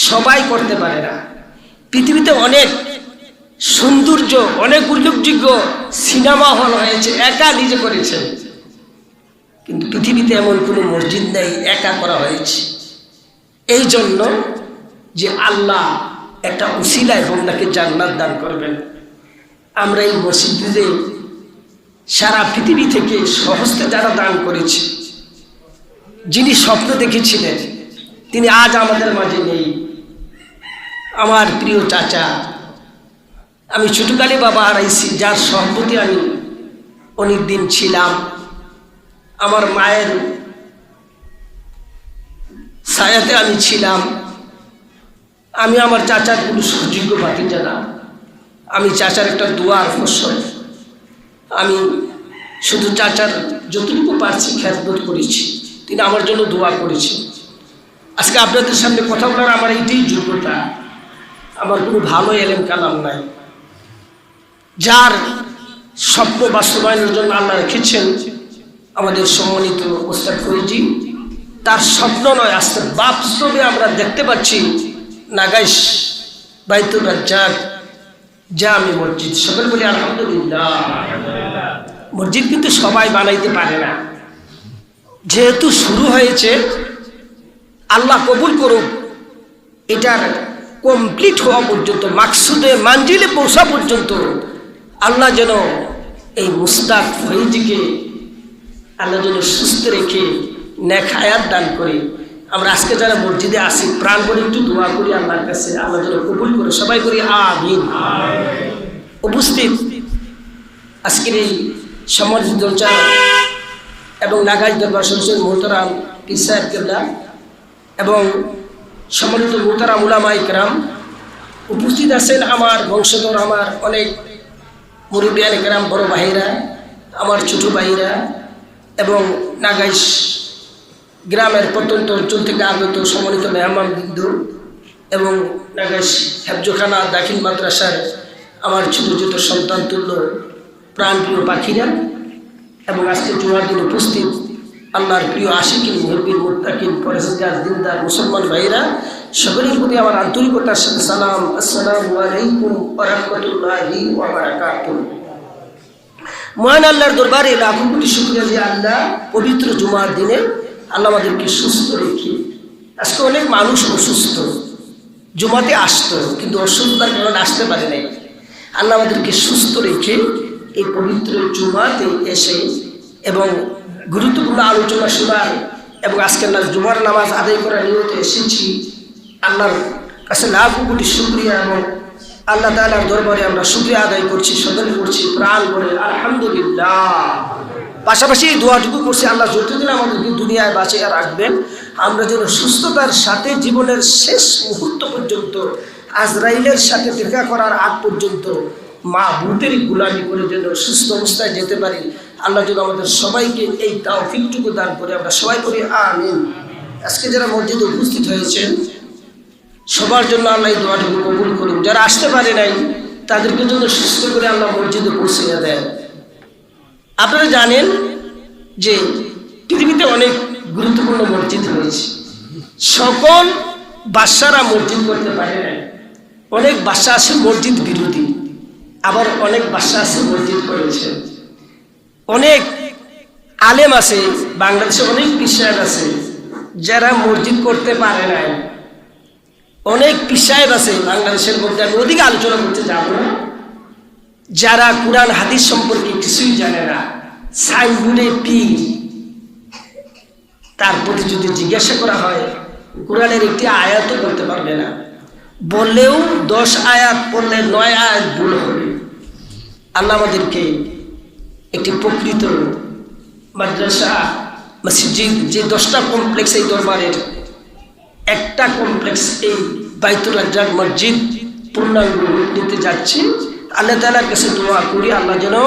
সবাই করতে পারে না। পৃথিবীতে অনেক সৌন্দর্য, অনেক উল্লেখযোগ্য সিনেমা হল হয়েছে, একা নিজে করেছেন, কিন্তু পৃথিবীতে এমন কোনো মসজিদ নেই একা করা হয়েছে। এই জন্য যে আল্লাহ একটা উসিলায় বান্দাকে জান্নাত দান করবেন। আমরা এই মসজিদে সারা পৃথিবী থেকে সহস্তে যারা দান করেছে, যিনি স্বপ্ন দেখেছিলেন তিনি আজ আমাদের মাঝে নেই। আমার প্রিয় চাচা, আমি ছোটকালে বাবা হারাইছি, যার সহপতি আমি অনেক দিন ছিলাম। আমার মায়ের ছায়াতে আমি ছিলাম। আমি আমার চাচার কোনো সুযোগ্য ভাতিজা না, আমি চাচার একটা দোয়ার ফসল। আমি শুধু চাচার যতটুকু পারছি খেদমত করেছি, তিনি আমার জন্য দোয়া করেছেন। আজকে আপনাদের সামনে কথা বলার আমার এইটাই যোগ্যতা, আমার কোনো ভালো এলেম কালাম নাই। যার স্বপ্ন বাস্তবায়নের জন্য আল্লাহ রেখেছেন আমাদের সম্মানিত মুস্তাক ফরিদজি, তার স্বপ্ন নয়, আজকে বাস্তবে আমরা দেখতে পাচ্ছি নাগাইশ বাইতুর রাজ্জাক জামি মসজিদ। সকল বলি আলহামদুলিল্লাহ। মসজিদ কিন্তু সবাই বানাইতে পারে না, যেহেতু শুরু হয়েছে আল্লাহ কবুল করুক, এটার কমপ্লিট হওয়া পর্যন্ত, মাকসুদে মানজিলে পৌঁছা পর্যন্ত আল্লাহ যেন এই মুস্তাক ফরিদজিকে আল্লাহ যেন সুস্থ রেখে নেক হায়াত দান করে। আমরা আজকে যারা মসজিদে আসি প্রাণ করে একটু দোয়া করি আল্লাহর কাছে, আল্লাহ যেন কবুল করে, সবাই করি আমিন। উপস্থিত আজকের এই সম্মানিত জলসা এবং নাগাইশ দরবার শরীফের মোহতারাম পীর সাহেব কেবলা এবং সম্মানিত মোহতারাম উলামা ইকরাম, উপস্থিত আছেন আমার বংশধর, আমার অনেক মুরব্বিয়ান কেরাম, বড় ভাইরা, আমার ছোট ভাইরা এবং নাগাইশ গ্রামের প্রত্যন্ত অঞ্চল থেকে আগত সম্মানিত মেহমানবৃন্দ এবং নাগাইশ হেফজখানা দাখিল মাদ্রাসার আমার ছোট ছোট সন্তান তুল্য প্রাণপ্রিয় পাখিরা এবং আজকে জুমার দিন উপস্থিত আল্লাহর প্রিয় আশিকিন, মুহিব্বিন, মুত্তাকিন, পরহেজগার, দিনদার মুসলমান ভাইরা, সকলের প্রতি আমার আন্তরিকতার সাথে সালাম। আসসালামু আলাইকুম ওয়া রাহমাতুল্লাহি ওয়া বারাকাতুহু। মহান আল্লাহর দরবারে লাখো কোটি শুকরিয়া যে আল্লাহ পবিত্র জুমার দিনে আল্লাহ আমাদেরকে সুস্থ রেখে, আজকে অনেক মানুষ অসুস্থ, জুমাতে আসতো কিন্তু অসুস্থতার কারণে আসতে পারে নাই। আল্লাহ আমাদেরকে সুস্থ রেখে এই পবিত্র জুমাতে এসে এবং গুরুত্বপূর্ণ আলোচনা শোনার এবং আজকের জুমার নামাজ আদায় করার নিয়তে এসেছি। আল্লাহর কাছে লাখো কোটি শুকরিয়া এবং আল্লাহ তাআলার দরবারে আমরা শুকরিয়া আদায় করছি, সদর করছি প্রাণ করে আলহামদুলিল্লাহ। পাশাপাশি এই দোয়াটুকু করছি, আল্লাহ যতদিন আমাদেরকে দুনিয়ায় বাঁচিয়ে রাখবেন আমরা যেন সুস্থতার সাথে জীবনের শেষ মুহূর্ত পর্যন্ত, আজরাইলের সাথে দেখা করার আগ পর্যন্ত মাহবুবের গোলামি করে যেন সুস্থ অবস্থায় যেতে পারি। আল্লাহ যেন আমাদের সবাইকে এই তৌফিকটুকু দান করে, আমরা সবাই করি আমিন। আজকে যারা মসজিদে উপস্থিত হয়েছেন সবার জন্য আল্লাহ এই দোয়াটুকু কবুল করুন। যারা আসতে পারে নাই তাদেরকে জন্য সুস্থ করে আল্লাহ মসজিদে পৌঁছে দেন। আপনারা জানেন যে পৃথিবীতে অনেক গুরুত্বপূর্ণ মসজিদ হয়েছে, সকল বাদশারা মসজিদ করতে পারে না। অনেক বাদশা আছে মসজিদ বিরোধী, আবার অনেক বাদশা আছে মসজিদ করেছে। অনেক আলেম আছে, বাংলাদেশে অনেক পীর সাহেব আছে যারা মসজিদ করতে পারে নাই। অনেক পীর সাহেব আছে বাংলাদেশের মধ্যে, আমি ওদিকে আলোচনা করতে যাব না, যারা কুরআন হাদিস সম্পর্কে কিছুই জানে না, সাইনবোর্ডে পীর। তার প্রতি যদি জিজ্ঞাসা করা হয় কুরআনের একটি আয়াতও করতে পারবে না, বললেও 10 আয়াত পড়লে 9 আয়াত ভুল হবে। আল্লাহ আমাদেরকে একটি প্রকৃত মাদ্রাসা মসজিদ, যে 10টা কমপ্লেক্স এই দরবারের একটা কমপ্লেক্স এই বাইতুল রাজ্জাক মসজিদ পূর্ণাঙ্গ রূপ নিতে যাচ্ছে। আল্লাহ তাআলার কাছে দোয়া করি আল্লাহ যেন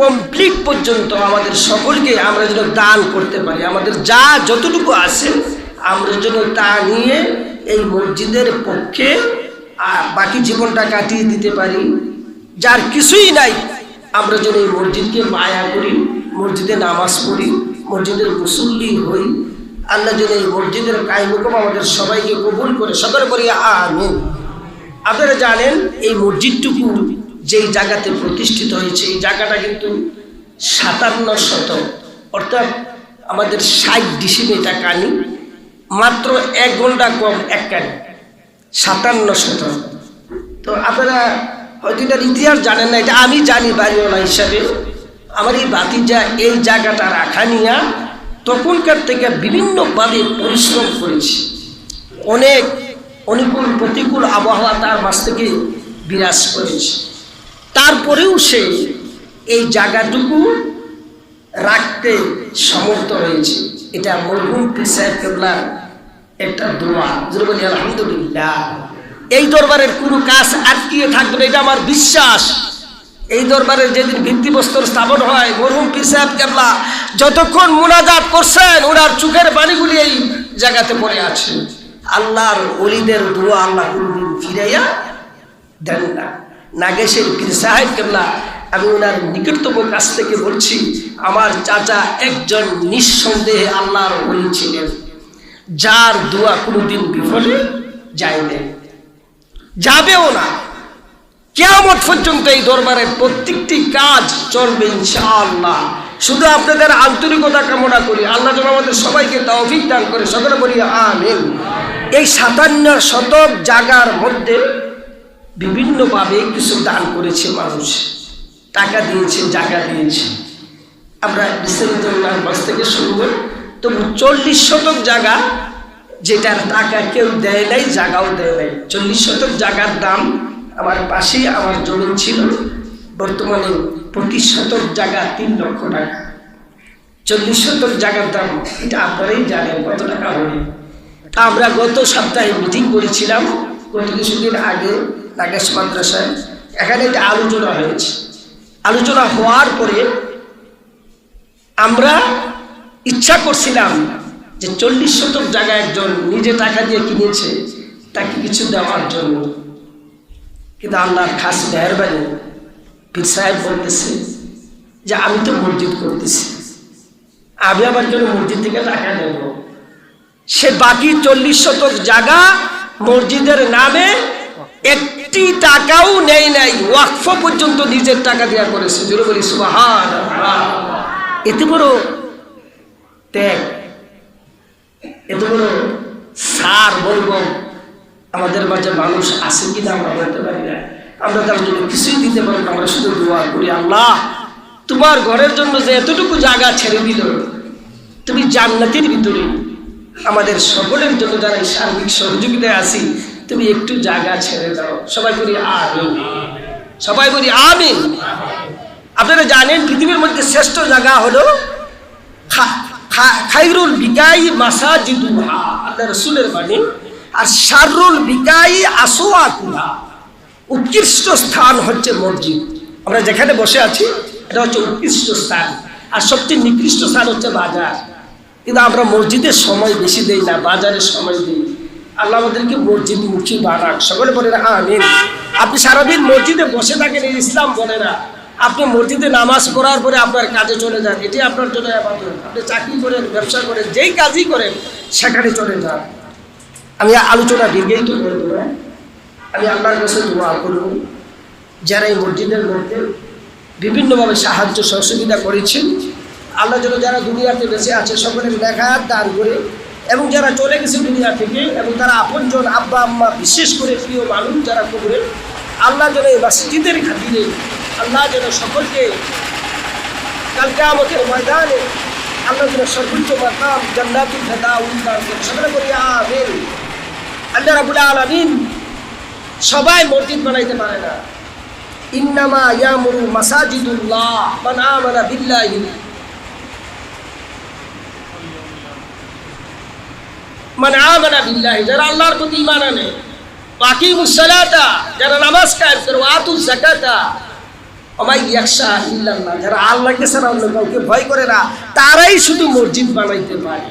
কমপ্লিট পর্যন্ত আমাদের সকলকে আমরা যেন দান করতে পারি, আমাদের যা যতটুকু আছে আমরা যেন তা নিয়ে এই মসজিদের পক্ষে বাকি জীবনটা কাটিয়ে দিতে পারি। যার কিছুই নাই আমরা যেন এই মসজিদকে মায়া করি, মসজিদে নামাজ পড়ি, মসজিদের মুসল্লি হই। আল্লাহ যেন এই মসজিদের কায়মুকম আমাদের সবাইকে কবুল করে, সকলে করি আমিন। আপনারা জানেন এই মসজিদটুকু যেই জায়গাতে প্রতিষ্ঠিত হয়েছে এই জায়গাটা কিন্তু 57 শতক, অর্থাৎ আমাদের 60 ডিসিমিটার কানি, মাত্র 1 ঘন্টা কম এক কানি, 57 শতক। তো আপনারা হয়তো এটার ইতিহাস জানেন না, এটা আমি জানি বাড়িওয়ালা হিসাবে। আমার এই ভাতিজা এই জায়গাটা রাখা নিয়ে তখনকার থেকে বিভিন্নভাবে পরিশ্রম করেছে। অনেক অনুকূল প্রতিকূল আবহাওয়া তার মাঝ থেকে বিরাজ করেছে, তারপরেও সে এই জায়গাটুকু রাখতে সমর্থ হয়েছে। এটা মরহুম পীর সাহেব কেবলার একটা দোয়া, যেটা বলি আলহামদুলিল্লাহ। এই দরবারের কোনো কাজ আটকিয়ে থাকবে না, এটা আমার বিশ্বাস। এই দরবারের যেদিন ভিত্তিপ্রস্তর স্থাপন হয় মরহুম পীর সাহেব কেবলা যতক্ষণ মুনাজাত করছেন ওনার চোখের পানিগুলি এই জায়গাতে পড়ে আছে। আল্লাহর ওলিদের দোয়া আল্লাহ কোনদিন ফিরাইয়া দেন না। নাগেশের পীর সাহেব কেবলা, আমি ওনার নিকটতম কাছ থেকে বলছি, আমার চাচা একজন নিঃসন্দেহে আল্লাহর ওলি ছিলেন, যার দোয়া কোনোদিন বিফলে যায় না, যাবেও না। কিয়ামত পর্যন্ত এই দরবারের প্রত্যেকটি কাজ চলবে ইনশাআল্লাহ। শুধু আপনাদের আন্তরিকতা কামনা করি, আল্লাহ যেন আমাদের সবাইকে তৌফিক দান করে, সকলে বলি আমিন। এই 57 শতক জায়গার মধ্যে বিভিন্নভাবে কিছু দান করেছে মানুষ, টাকা দিয়েছে, জায়গা দিয়েছে। আমরা বিস্তারিত বাস থেকে শুনবো। তবু 40 শতক জায়গা, যেটার টাকা কেউ দেয় নাই, জায়গাও দেয় নাই। 40 শতক জায়গার দাম, আমার পাশেই আমার জমি ছিল, বর্তমানে 25 শতক জায়গা 3 লক্ষ টাকা। 40 শতক জায়গার দাম এটা আপনারাই জানেন কত টাকা হবে। আমরা গত সপ্তাহে মিটিং করেছিলাম গত কিছুদিন আগে নাগেশ মাদ্রাসায় এখানে একটা আলোচনা হয়েছে। আলোচনা হওয়ার পরে আমরা ইচ্ছা করছিলাম যে 40 শতক জায়গা একজন নিজে টাকা দিয়ে কিনেছে, তাকে কিছু দেওয়ার জন্য। কিন্তু আল্লাহর খাস মেহরবানি পীর সাহেব বলতেছে যে আমি তো মসজিদ করতেছি, আমি আবার জন্য মসজিদ থেকে টাকা দেব। সে বাকি 40 শতক জায়গা মসজিদের নামে একটি টাকাও নেই নাই, ওয়াকফ পর্যন্ত নিজের টাকা দেওয়া করেছে। জোরে বলি সুবহানাল্লাহ। এত বড় ত্যাগ, এত বড় সার বলবো আমাদের মাঝে মানুষ আছে কিনা আমরা বলতে পারি না। আমরা তার জন্য কিছুই দিতে পারি না, আমরা শুধু দোয়া করি, আল্লাহ তোমার ঘরের জন্য যে এতটুকু জায়গা ছেড়ে দিল, তুমি জান্নাতের ভিতরে আমাদের সকলের জন্য যারা এই সার্বিক সহযোগিতায় আছি, তুমি একটু জায়গা ছেড়ে দাও। সবাই বলি আমিন, সবাই বলি আমিন। আপনারা জানেন পৃথিবীর মধ্যে শ্রেষ্ঠ জায়গা হলো খায়রুল বিকাই মাসাজিদুহা, আল্লাহ রাসূলের বাণী। আর শাররুল বিকাই আসওয়াকুহা, উৎকৃষ্ট স্থান হচ্ছে মসজিদ। আমরা যেখানে বসে আছি এটা হচ্ছে উৎকৃষ্ট স্থান, আর সবচেয়ে নিকৃষ্ট স্থান হচ্ছে বাজার। কিন্তু আমরা মসজিদের সময় বেশি দেই না, বাজারের সময় দিই। আল্লাহ আমাদেরকে মসজিদ মুখী বানাক, সকলে বলে না আমিন। আপনি সারাদিন মসজিদে বসে থাকেন, এই ইসলাম বলে না। আপনি মসজিদে নামাজ পড়ার পরে আপনার কাজে চলে যান, এটি আপনার জন্য ইবাদত। আপনি চাকরি করেন, ব্যবসা করেন, যেই কাজই করেন সেখানে চলে যান। আমি আলোচনা দীর্ঘায়িত তো করব না, আমি আল্লাহর কাছে দোয়া করব যারা এই মসজিদের মধ্যে বিভিন্নভাবে সাহায্য সহযোগিতা করেছেন, আল্লাহ যেন যারা দুনিয়াতে বেঁচে আছে সকলের নেখায়াত দান করে, এবং যারা চলে গেছে দুনিয়া থেকে এবং তারা আপনজন আব্বা আম্মা বিশেষ করে প্রিয় মানুষ যারা কবরে, আল্লাহ যেন এই মসজিদের খাতিরে আল্লাহ যেন সকলকে কাল কিয়ামতের ময়দানে আল্লাহ যেন সর্বোচ্চ মাকাম জান্নাতুল ফিরদাউস দান করেন। সকলে বলি আমিন। আল্লাহ রাব্বুল আলামিন সবাই মসজিদ বানাইতে পারে না। ইন্নামা ইয়ামুরু মাসাজিদুল্লাহ মান আমানা বিল্লাহি মান আমানা বিল্লাহি, যারা আল্লাহর প্রতি ঈমান আনে, ওয়াকিমুস সালাতা, যারা নামাজ কায়েম করে, ওয়াতুজ যাকাতা, ওমাই ইয়াখশা ইল্লাল্লাহ, যারা আল্লাহকে ছাড়া অন্য কাউকে ভয় করে না, তারাই শুধু মসজিদ বানাইতে পারে।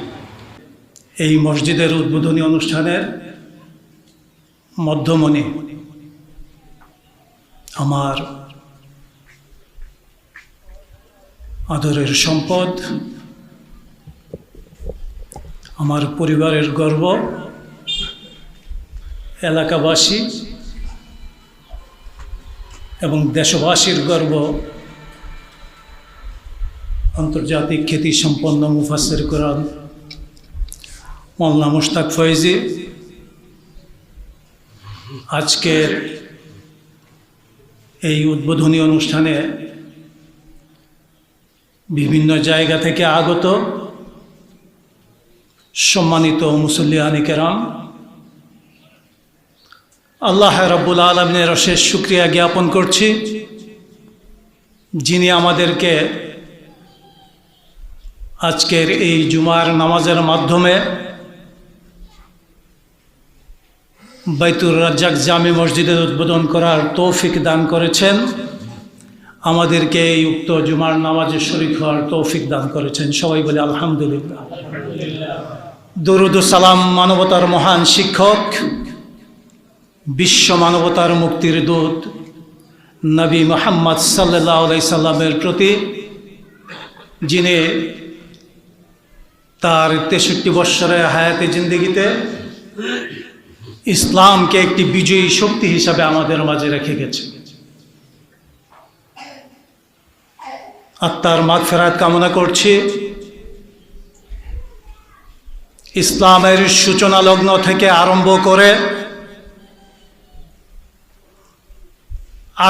এই মসজিদের উদ্বোধনী অনুষ্ঠানের মধ্যমণি আমার আদরের সম্পদ, আমার পরিবারের গর্ব, এলাকাবাসী এবং দেশবাসীর গর্ব, আন্তর্জাতিক খ্যাতিসম্পন্ন মুফাসসির কোরআন মাওলানা মুশতাক ফয়েজী আজকের এই উদ্বোধনী অনুষ্ঠানে বিভিন্ন জায়গা থেকে আগত সম্মানিত মুসল্লিয়ানে কেরাম, আল্লাহ রাব্বুল আলামিনের অশেষ শুকরিয়া জ্ঞাপন করছি, যিনি আমাদেরকে আজকের এই জুমার নামাজের মাধ্যমে বাইতুর রাজ্জাক জামে মসজিদের উদ্বোধন করার তৌফিক দান করেছেন, আমাদেরকে এই উক্ত জুমার নামাজে শরীক হওয়ার তৌফিক দান করেছেন। সবাই বলে আলহামদুলিল্লাহ। দরুদ ও সালাম মানবতার মহান শিক্ষক, বিশ্ব মানবতার মুক্তির দূত নবী মুহাম্মদ সাল্লাল্লাহু আলাইহি সাল্লামের প্রতি, যিনি তার 63 বৎসরের হায়াতে জিন্দেগিতে ইসলামকে একটি বিজয়ী শক্তি হিসাবে আমাদের মাঝে রেখে গেছে। আত্মার মাগফিরাত কামনা করছি। ইসলামের সূচনা লগ্ন থেকে আরম্ভ করে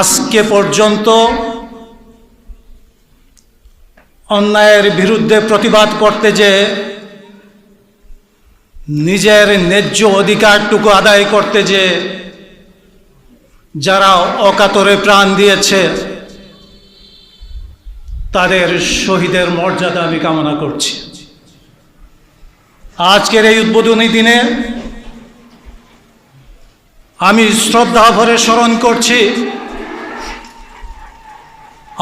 আজকে পর্যন্ত অন্যায়ের বিরুদ্ধে প্রতিবাদ করতে যে নিজের ন্যায্য অধিকারটুকু আদায় করতে যে যারা অকাতরে প্রাণ দিয়েছে, তাদের শহীদের মর্যাদা আমি কামনা করছি। আজকের এই উদ্বোধনী দিনে আমি শ্রদ্ধা ভরে স্মরণ করছি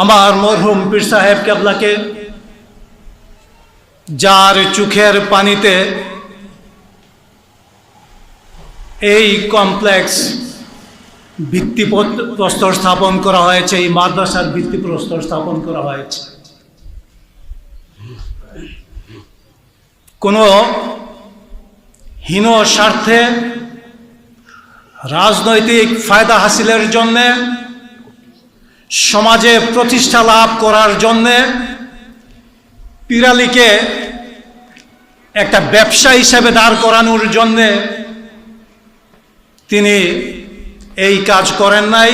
আমার মরহুম পীর সাহেব কেবলাকে, যার চোখের পানিতে এই কমপ্লেক্স ভিত্তিপ্রস্তর স্থাপন করা হয়েছে, এই মাদ্রাসার ভিত্তিপ্রস্তর স্থাপন করা হয়েছে। কোনো হীন স্বার্থে রাজনৈতিক ফায়দা হাসিলের জন্যে, সমাজে প্রতিষ্ঠা লাভ করার জন্যে পীরালিকে একটা ব্যবসা হিসেবে দাঁড় করানোর জন্যে তিনি এই কাজ করেন নাই।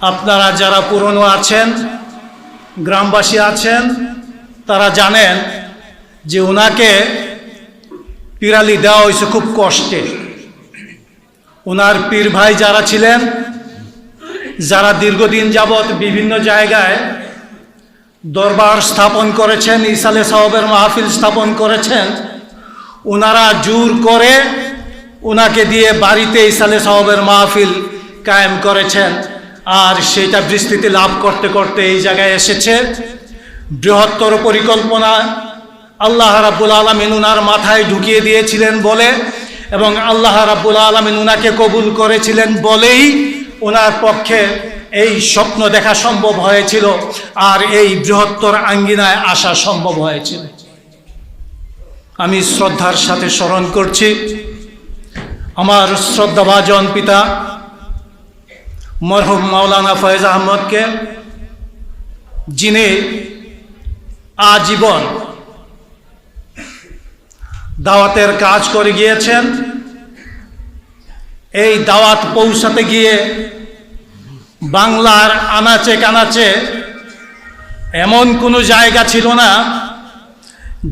আপনারা যারা পুরনো আছেন, গ্রামবাসী আছেন, তারা জানেন যে ওনাকে পীরালি দেওয়া হয়েছে খুব কষ্টে। ওনার পীর ভাই যারা ছিলেন, যারা দীর্ঘদিন যাবৎ বিভিন্ন জায়গায় দরবার স্থাপন করেছেন, ইসালে সাহেবের মাহফিল স্থাপন করেছেন, ওনারা জোর করে ওনাকে দিয়ে বাড়িতে ইসালে সাহেবের মাহফিল কায়েম করেছেন। আর সেটা বিস্তৃতি লাভ করতে করতে এই জায়গায় এসেছে। বৃহত্তর পরিকল্পনা আল্লাহ রাব্বুল আলামিন উনার মাথায় ঢুকিয়ে দিয়েছিলেন বলে, এবং আল্লাহ রাব্বুল আলামিন উনাকে কবুল করেছিলেন বলেই ওনার পক্ষে এই স্বপ্ন দেখা সম্ভব হয়েছিল, আর এই বৃহত্তর আঙ্গিনায় আসা সম্ভব হয়েছিল। আমি শ্রদ্ধার সাথে স্মরণ করছি আমার শ্রদ্ধাভাজন পিতা মরহুম মাওলানা ফয়েজ আহমদকে, যিনি আজীবন দাওয়াতের কাজ করে গিয়েছেন। এই দাওয়াত পৌঁছাতে গিয়ে বাংলার আনাচে কানাচে এমন কোনো জায়গা ছিল না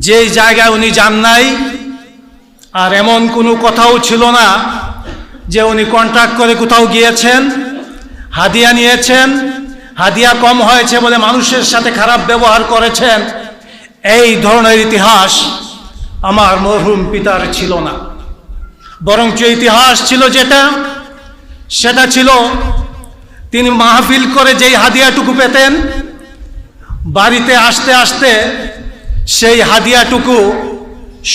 যেই জায়গায় উনি যান নাই, আর এমন কোনো কথাও ছিল না যে উনি কন্ট্রাক্ট করে কোথাও গিয়েছেন, হাদিয়া নিয়েছেন, হাদিয়া কম হয়েছে বলে মানুষের সাথে খারাপ ব্যবহার করেছেন। এই ধরনের ইতিহাস আমার মরহুম পিতার ছিল না। বরঞ্চ ইতিহাস ছিল সেটা ছিল তিনি মাহফিল করে যেই হাদিয়াটুকু পেতেন, বাড়িতে আসতে আসতে সেই হাদিয়াটুকু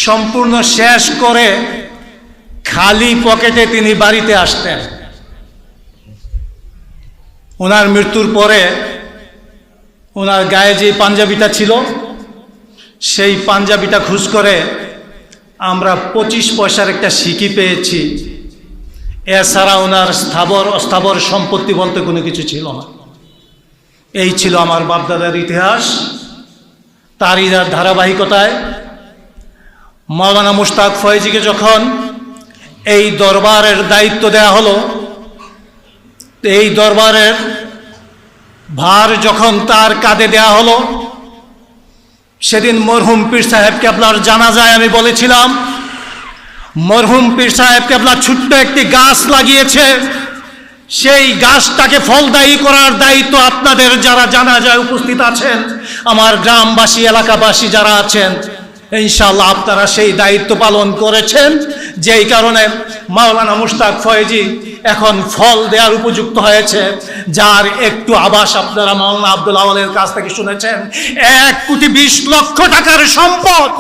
সম্পূর্ণ শেষ করে খালি পকেটে তিনি বাড়িতে আসতেন। ওনার মৃত্যুর পরে ওনার গায়ে যে পাঞ্জাবিটা ছিল, সেই পাঞ্জাবিটা খোঁজ করে আমরা 25 পয়সার একটা সিকি পেয়েছি। এছাড়া ওনার স্থাবর অস্থাবর সম্পত্তি বলতে কোনো কিছু ছিল না। এই ছিল আমার বাপদাদার ইতিহাস। তারই ধারাবাহিকতায় মাওলানা মুশতাক ফয়েজিকে যখন এই দরবারের দায়িত্ব দেয়া হলো, এই দরবারের ভার যখন তার কাঁধে দেয়া হলো, সেদিন মরহুম পীর সাহেব কেবলার জানাজায় আমি বলেছিলাম, মরহুম পীর সাহেব কেবলা ছোট্ট একটি গাছ লাগিয়েছে, সেই গাছটাকে ফলদায়ী করার দায়িত্ব আপনাদের যারা জানাজায় উপস্থিত আছেন, আমার গ্রামবাসী এলাকাবাসী যারা আছেন, ইনশাআল্লাহ আপনারা সেই দায়িত্ব পালন করেছেন। যেই কারণে মাওলানা মুশতাক ফয়েজি এখন ফল দেওয়ার উপযুক্ত হয়েছে, যার একটু আভাস আপনারা মাওলানা আব্দুল আওয়ালের কাছ থেকে শুনেছেন। 1,20,00,000 টাকার সম্পদ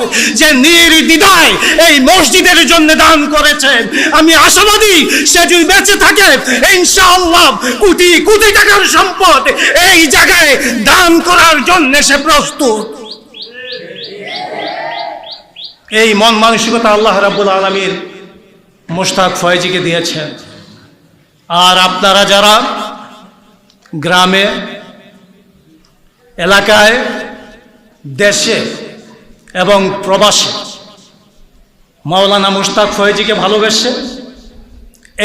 যে নির্দ্বিধায় এই মসজিদের জন্য দান করেছেন, আমি আশাবাদী সে যদি বেঁচে থাকে ইনশাআল্লাহ কোটি কোটি টাকার সম্পদ এই জায়গায় দান করার জন্য সে প্রস্তুত। এই মন মানসিকতা আল্লাহ রাব্বুল আলামিন মুশতাক ফয়েজিকে দিয়েছেন। আর আপনারা যারা গ্রামে, এলাকায়, দেশে এবং প্রবাসে মাওলানা মুশতাক ফয়েজিকে ভালোবেসে,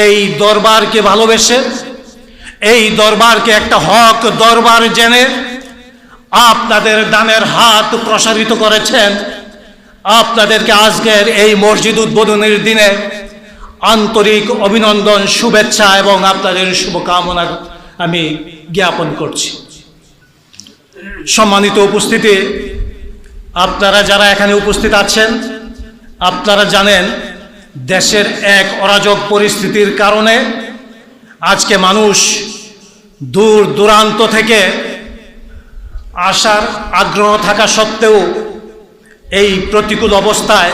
এই দরবারকে ভালোবেসে, এই দরবারকে একটা হক দরবার জেনে আপনাদের দানের হাত প্রসারিত করেছেন, আপনাদেরকে আজকের এই মসজিদ উদ্বোধনের দিনে আন্তরিক অভিনন্দন, শুভেচ্ছা এবং আপনাদের শুভকামনা আমি জ্ঞাপন করছি। সম্মানিত উপস্থিতি, আপনারা যারা এখানে উপস্থিত আছেন, আপনারা জানেন দেশের এক অরাজক পরিস্থিতির কারণে আজকে মানুষ দূর দূরান্ত থেকে আসার আগ্রহ থাকা সত্ত্বেও এই প্রতিকূল অবস্থায়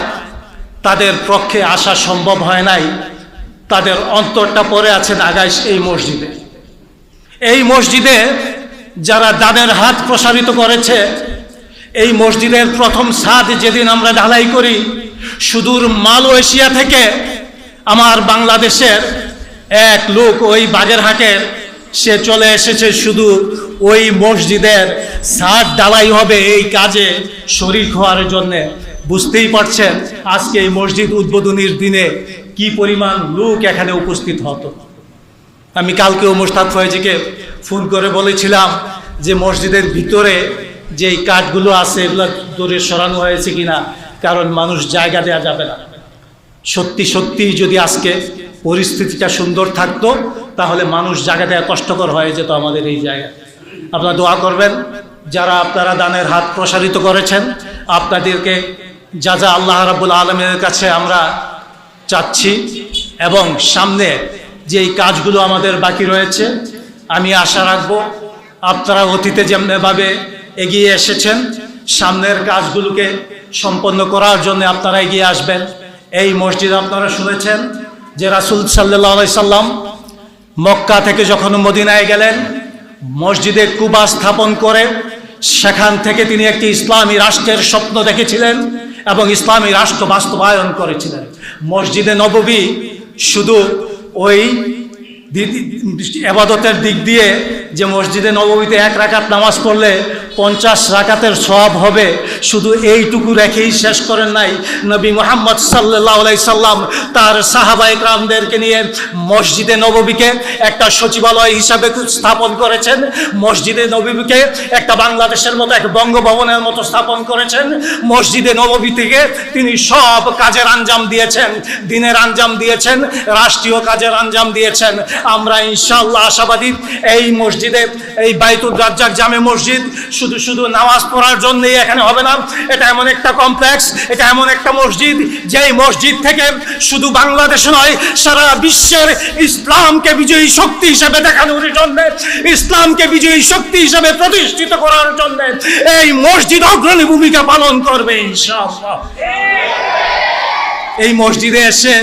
তাদের পক্ষে আসা সম্ভব হয় নাই। তাদের অন্তরটা পড়ে আছে নাগাইশ এই মসজিদে। এই মসজিদে যারা দানের হাত প্রসারিত করেছে, এই মসজিদের প্রথম ছাদ যেদিন আমরা ঢালাই করি, সুদূর মালয়েশিয়া থেকে আমার বাংলাদেশের এক লোক ওই বাগেরহাটের সে চলে এসেছে শুধু ওই মসজিদের ছাদ ঢালাই হবে এই কাজে শরীক হওয়ার জন্যে। বুঝতেই পারছেন আজকে এই মসজিদ উদ্বোধনীর দিনে কি পরিমাণ লোক এখানে উপস্থিত হতো। আমি কালকেও মোশতাক ফয়েজিকে ফোন করে বলেছিলাম যে মসজিদের ভিতরে যে এই কাঠগুলো আছে এগুলো দূরে সরানো হয়েছে কিনা, কারণ মানুষ জায়গা দেওয়া যাবে না। সত্যি সত্যি যদি আজকে পরিস্থিতিটা সুন্দর থাকতো তাহলে মানুষ জায়গা দেওয়া কষ্টকর হয়ে যেত আমাদের এই জায়গা। আপনারা দোয়া করবেন, যারা আপনারা দানের হাত প্রসারিত করেছেন আপনাদেরকে যা যা আল্লাহ রাব্বুল আলামিনের কাছে আমরা চাচ্ছি, এবং সামনে যে এই কাজগুলো আমাদের বাকি রয়েছে আমি আশা রাখব আপনারা অতীতে যেমনভাবে এগিয়ে এসেছেন সামনের কাজগুলোকে সম্পন্ন করার জন্য আপনারা এগিয়ে আসবেন। এই মসজিদ আপনারা শুনেছেন যে রাসূল সাল্লাল্লাহু আলাইহি সাল্লাম মক্কা থেকে যখন মদিনায় গেলেন মসজিদে কুবা স্থাপন করে সেখান থেকে তিনি একটি ইসলামী রাষ্ট্রের স্বপ্ন দেখেছিলেন এবং ইসলামী রাষ্ট্র বাস্তবায়ন করেছিলেন। মসজিদে নববী শুধু ওই ইবাদতের দিক দিয়ে যে মসজিদে নববীতে 1 রাকাত নামাজ পড়লে 50 রাকাতের সওয়াব হবে, শুধু এইটুকু রেখেই শেষ করেন নাই। নবী মুহাম্মদ সাল্লাল্লাহু আলাইহি সাল্লাম তার সাহাবায়ে কেরামদেরকে নিয়ে মসজিদে নববীকে একটা সচিবালয় হিসাবে স্থাপন করেছেন, মসজিদে নববীকে একটা বাংলাদেশের মতো এক বঙ্গভবনের মতো স্থাপন করেছেন। মসজিদে নববী থেকে তিনি সব কাজের আঞ্জাম দিয়েছেন, দিনের আঞ্জাম দিয়েছেন, রাষ্ট্রীয় কাজের আঞ্জাম দিয়েছেন। আমরা ইনশাআল্লাহ আশাবাদী এই মসজিদে, এই বাইতুর রাজ্জাক জামে মসজিদ শুধু নামাজ পড়ার জন্যই এখানে হবে না। এটা এমন একটা কমপ্লেক্স, এটা এমন একটা মসজিদ যেই মসজিদ থেকে শুধু বাংলাদেশে নয় সারা বিশ্বের ইসলামকে বিজয়ী শক্তি হিসেবে দেখানোর জন্য, ইসলামকে বিজয়ী শক্তি হিসেবে প্রতিষ্ঠিত করার জন্য এই মসজিদ অগ্রণী ভূমিকা পালন করবে ইনশাআল্লাহ। এই মসজিদে এসে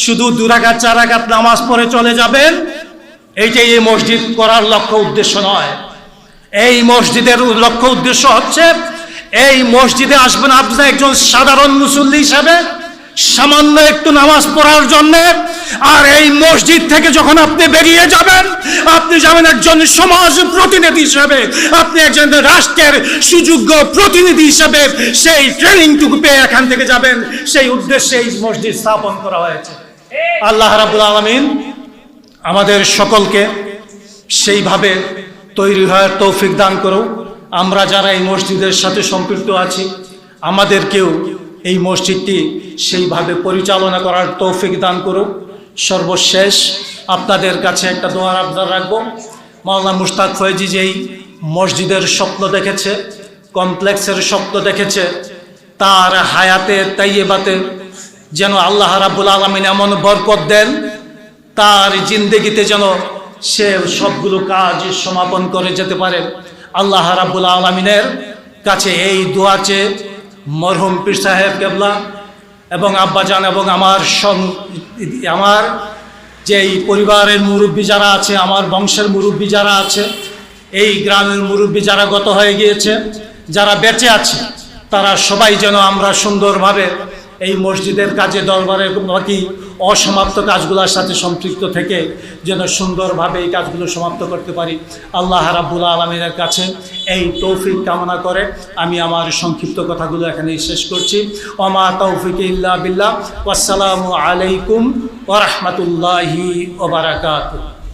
শুধু 2 রাকাত 4 রাকাত নামাজ পড়ে চলে যাবেন, এইটাই এই মসজিদ করার লক্ষ্য উদ্দেশ্য নয়। এই মসজিদের লক্ষ্য উদ্দেশ্য হচ্ছে এই মসজিদে আসবেন আপনি একজন সাধারণ মুসল্লি হিসাবে সামান্য একটু নামাজ পড়ার জন্য, আর এই মসজিদ থেকে যখন আপনি বেরিয়ে যাবেন আপনি যাবেন একজন সমাজ প্রতিনিধি হিসাবে, আপনি একজন রাষ্ট্রের সুযোগ্য প্রতিনিধি হিসাবে সেই ট্রেনিংটুকু পেয়ে এখান থেকে যাবেন। সেই উদ্দেশ্যে এই মসজিদ স্থাপন করা হয়েছে। আল্লাহ রাব্বুল আলামিন আমাদের সকলকে সেইভাবে তৈরি হওয়ার তৌফিক দান করুক। আমরা যারা এই মসজিদের সাথে সম্পৃক্ত আছি আমাদেরকেও এই মসজিদটি সেইভাবে পরিচালনা করার তৌফিক দান করুক। সর্বশেষ আপনাদের কাছে একটা দোয়ার আবদার রাখবো। মাওলানা মুশতাক ফয়েজি যেই মসজিদের স্বপ্ন দেখেছে, কমপ্লেক্সের স্বপ্ন দেখেছে, তার হায়াতে তাইয়্যিবাতে যেন আল্লাহ রাব্বুল আলামিন এমন বরকত দেন, তার জিন্দেগিতে যেন সে সবগুলো কাজ সমাপন করে যেতে পারে। আল্লাহ রাব্বুল আলামিনের কাছে এই দোয়া চেয়ে মরহুম পীর সাহেব কেবলা এবং আব্বাজান এবং আমার যেই পরিবারের মুরব্বী যারা আছে, আমার বংশের মুরব্বী যারা আছে, এই গ্রামের মুরব্বী যারা গত হয়ে গিয়েছে, যারা বেঁচে আছে, তারা সবাই যেন আমরা সুন্দরভাবে এই মসজিদের কাজে দরবারের বাকি অসমাপ্ত কাজগুলোর সাথে সম্পৃক্ত থেকে যেন সুন্দরভাবে এই কাজগুলো সমাপ্ত করতে পারি। আল্লাহ রাব্বুল আলামিনের কাছে এই তৌফিক কামনা করে আমি আমার সংক্ষিপ্ত কথাগুলো এখানেই শেষ করছি। ওমা তৌফিক ইল্লা বিল্লাহ। ওয়াসসালামু আলাইকুম ওয়া রাহমাতুল্লাহি ওয়া বারাকাতুহু।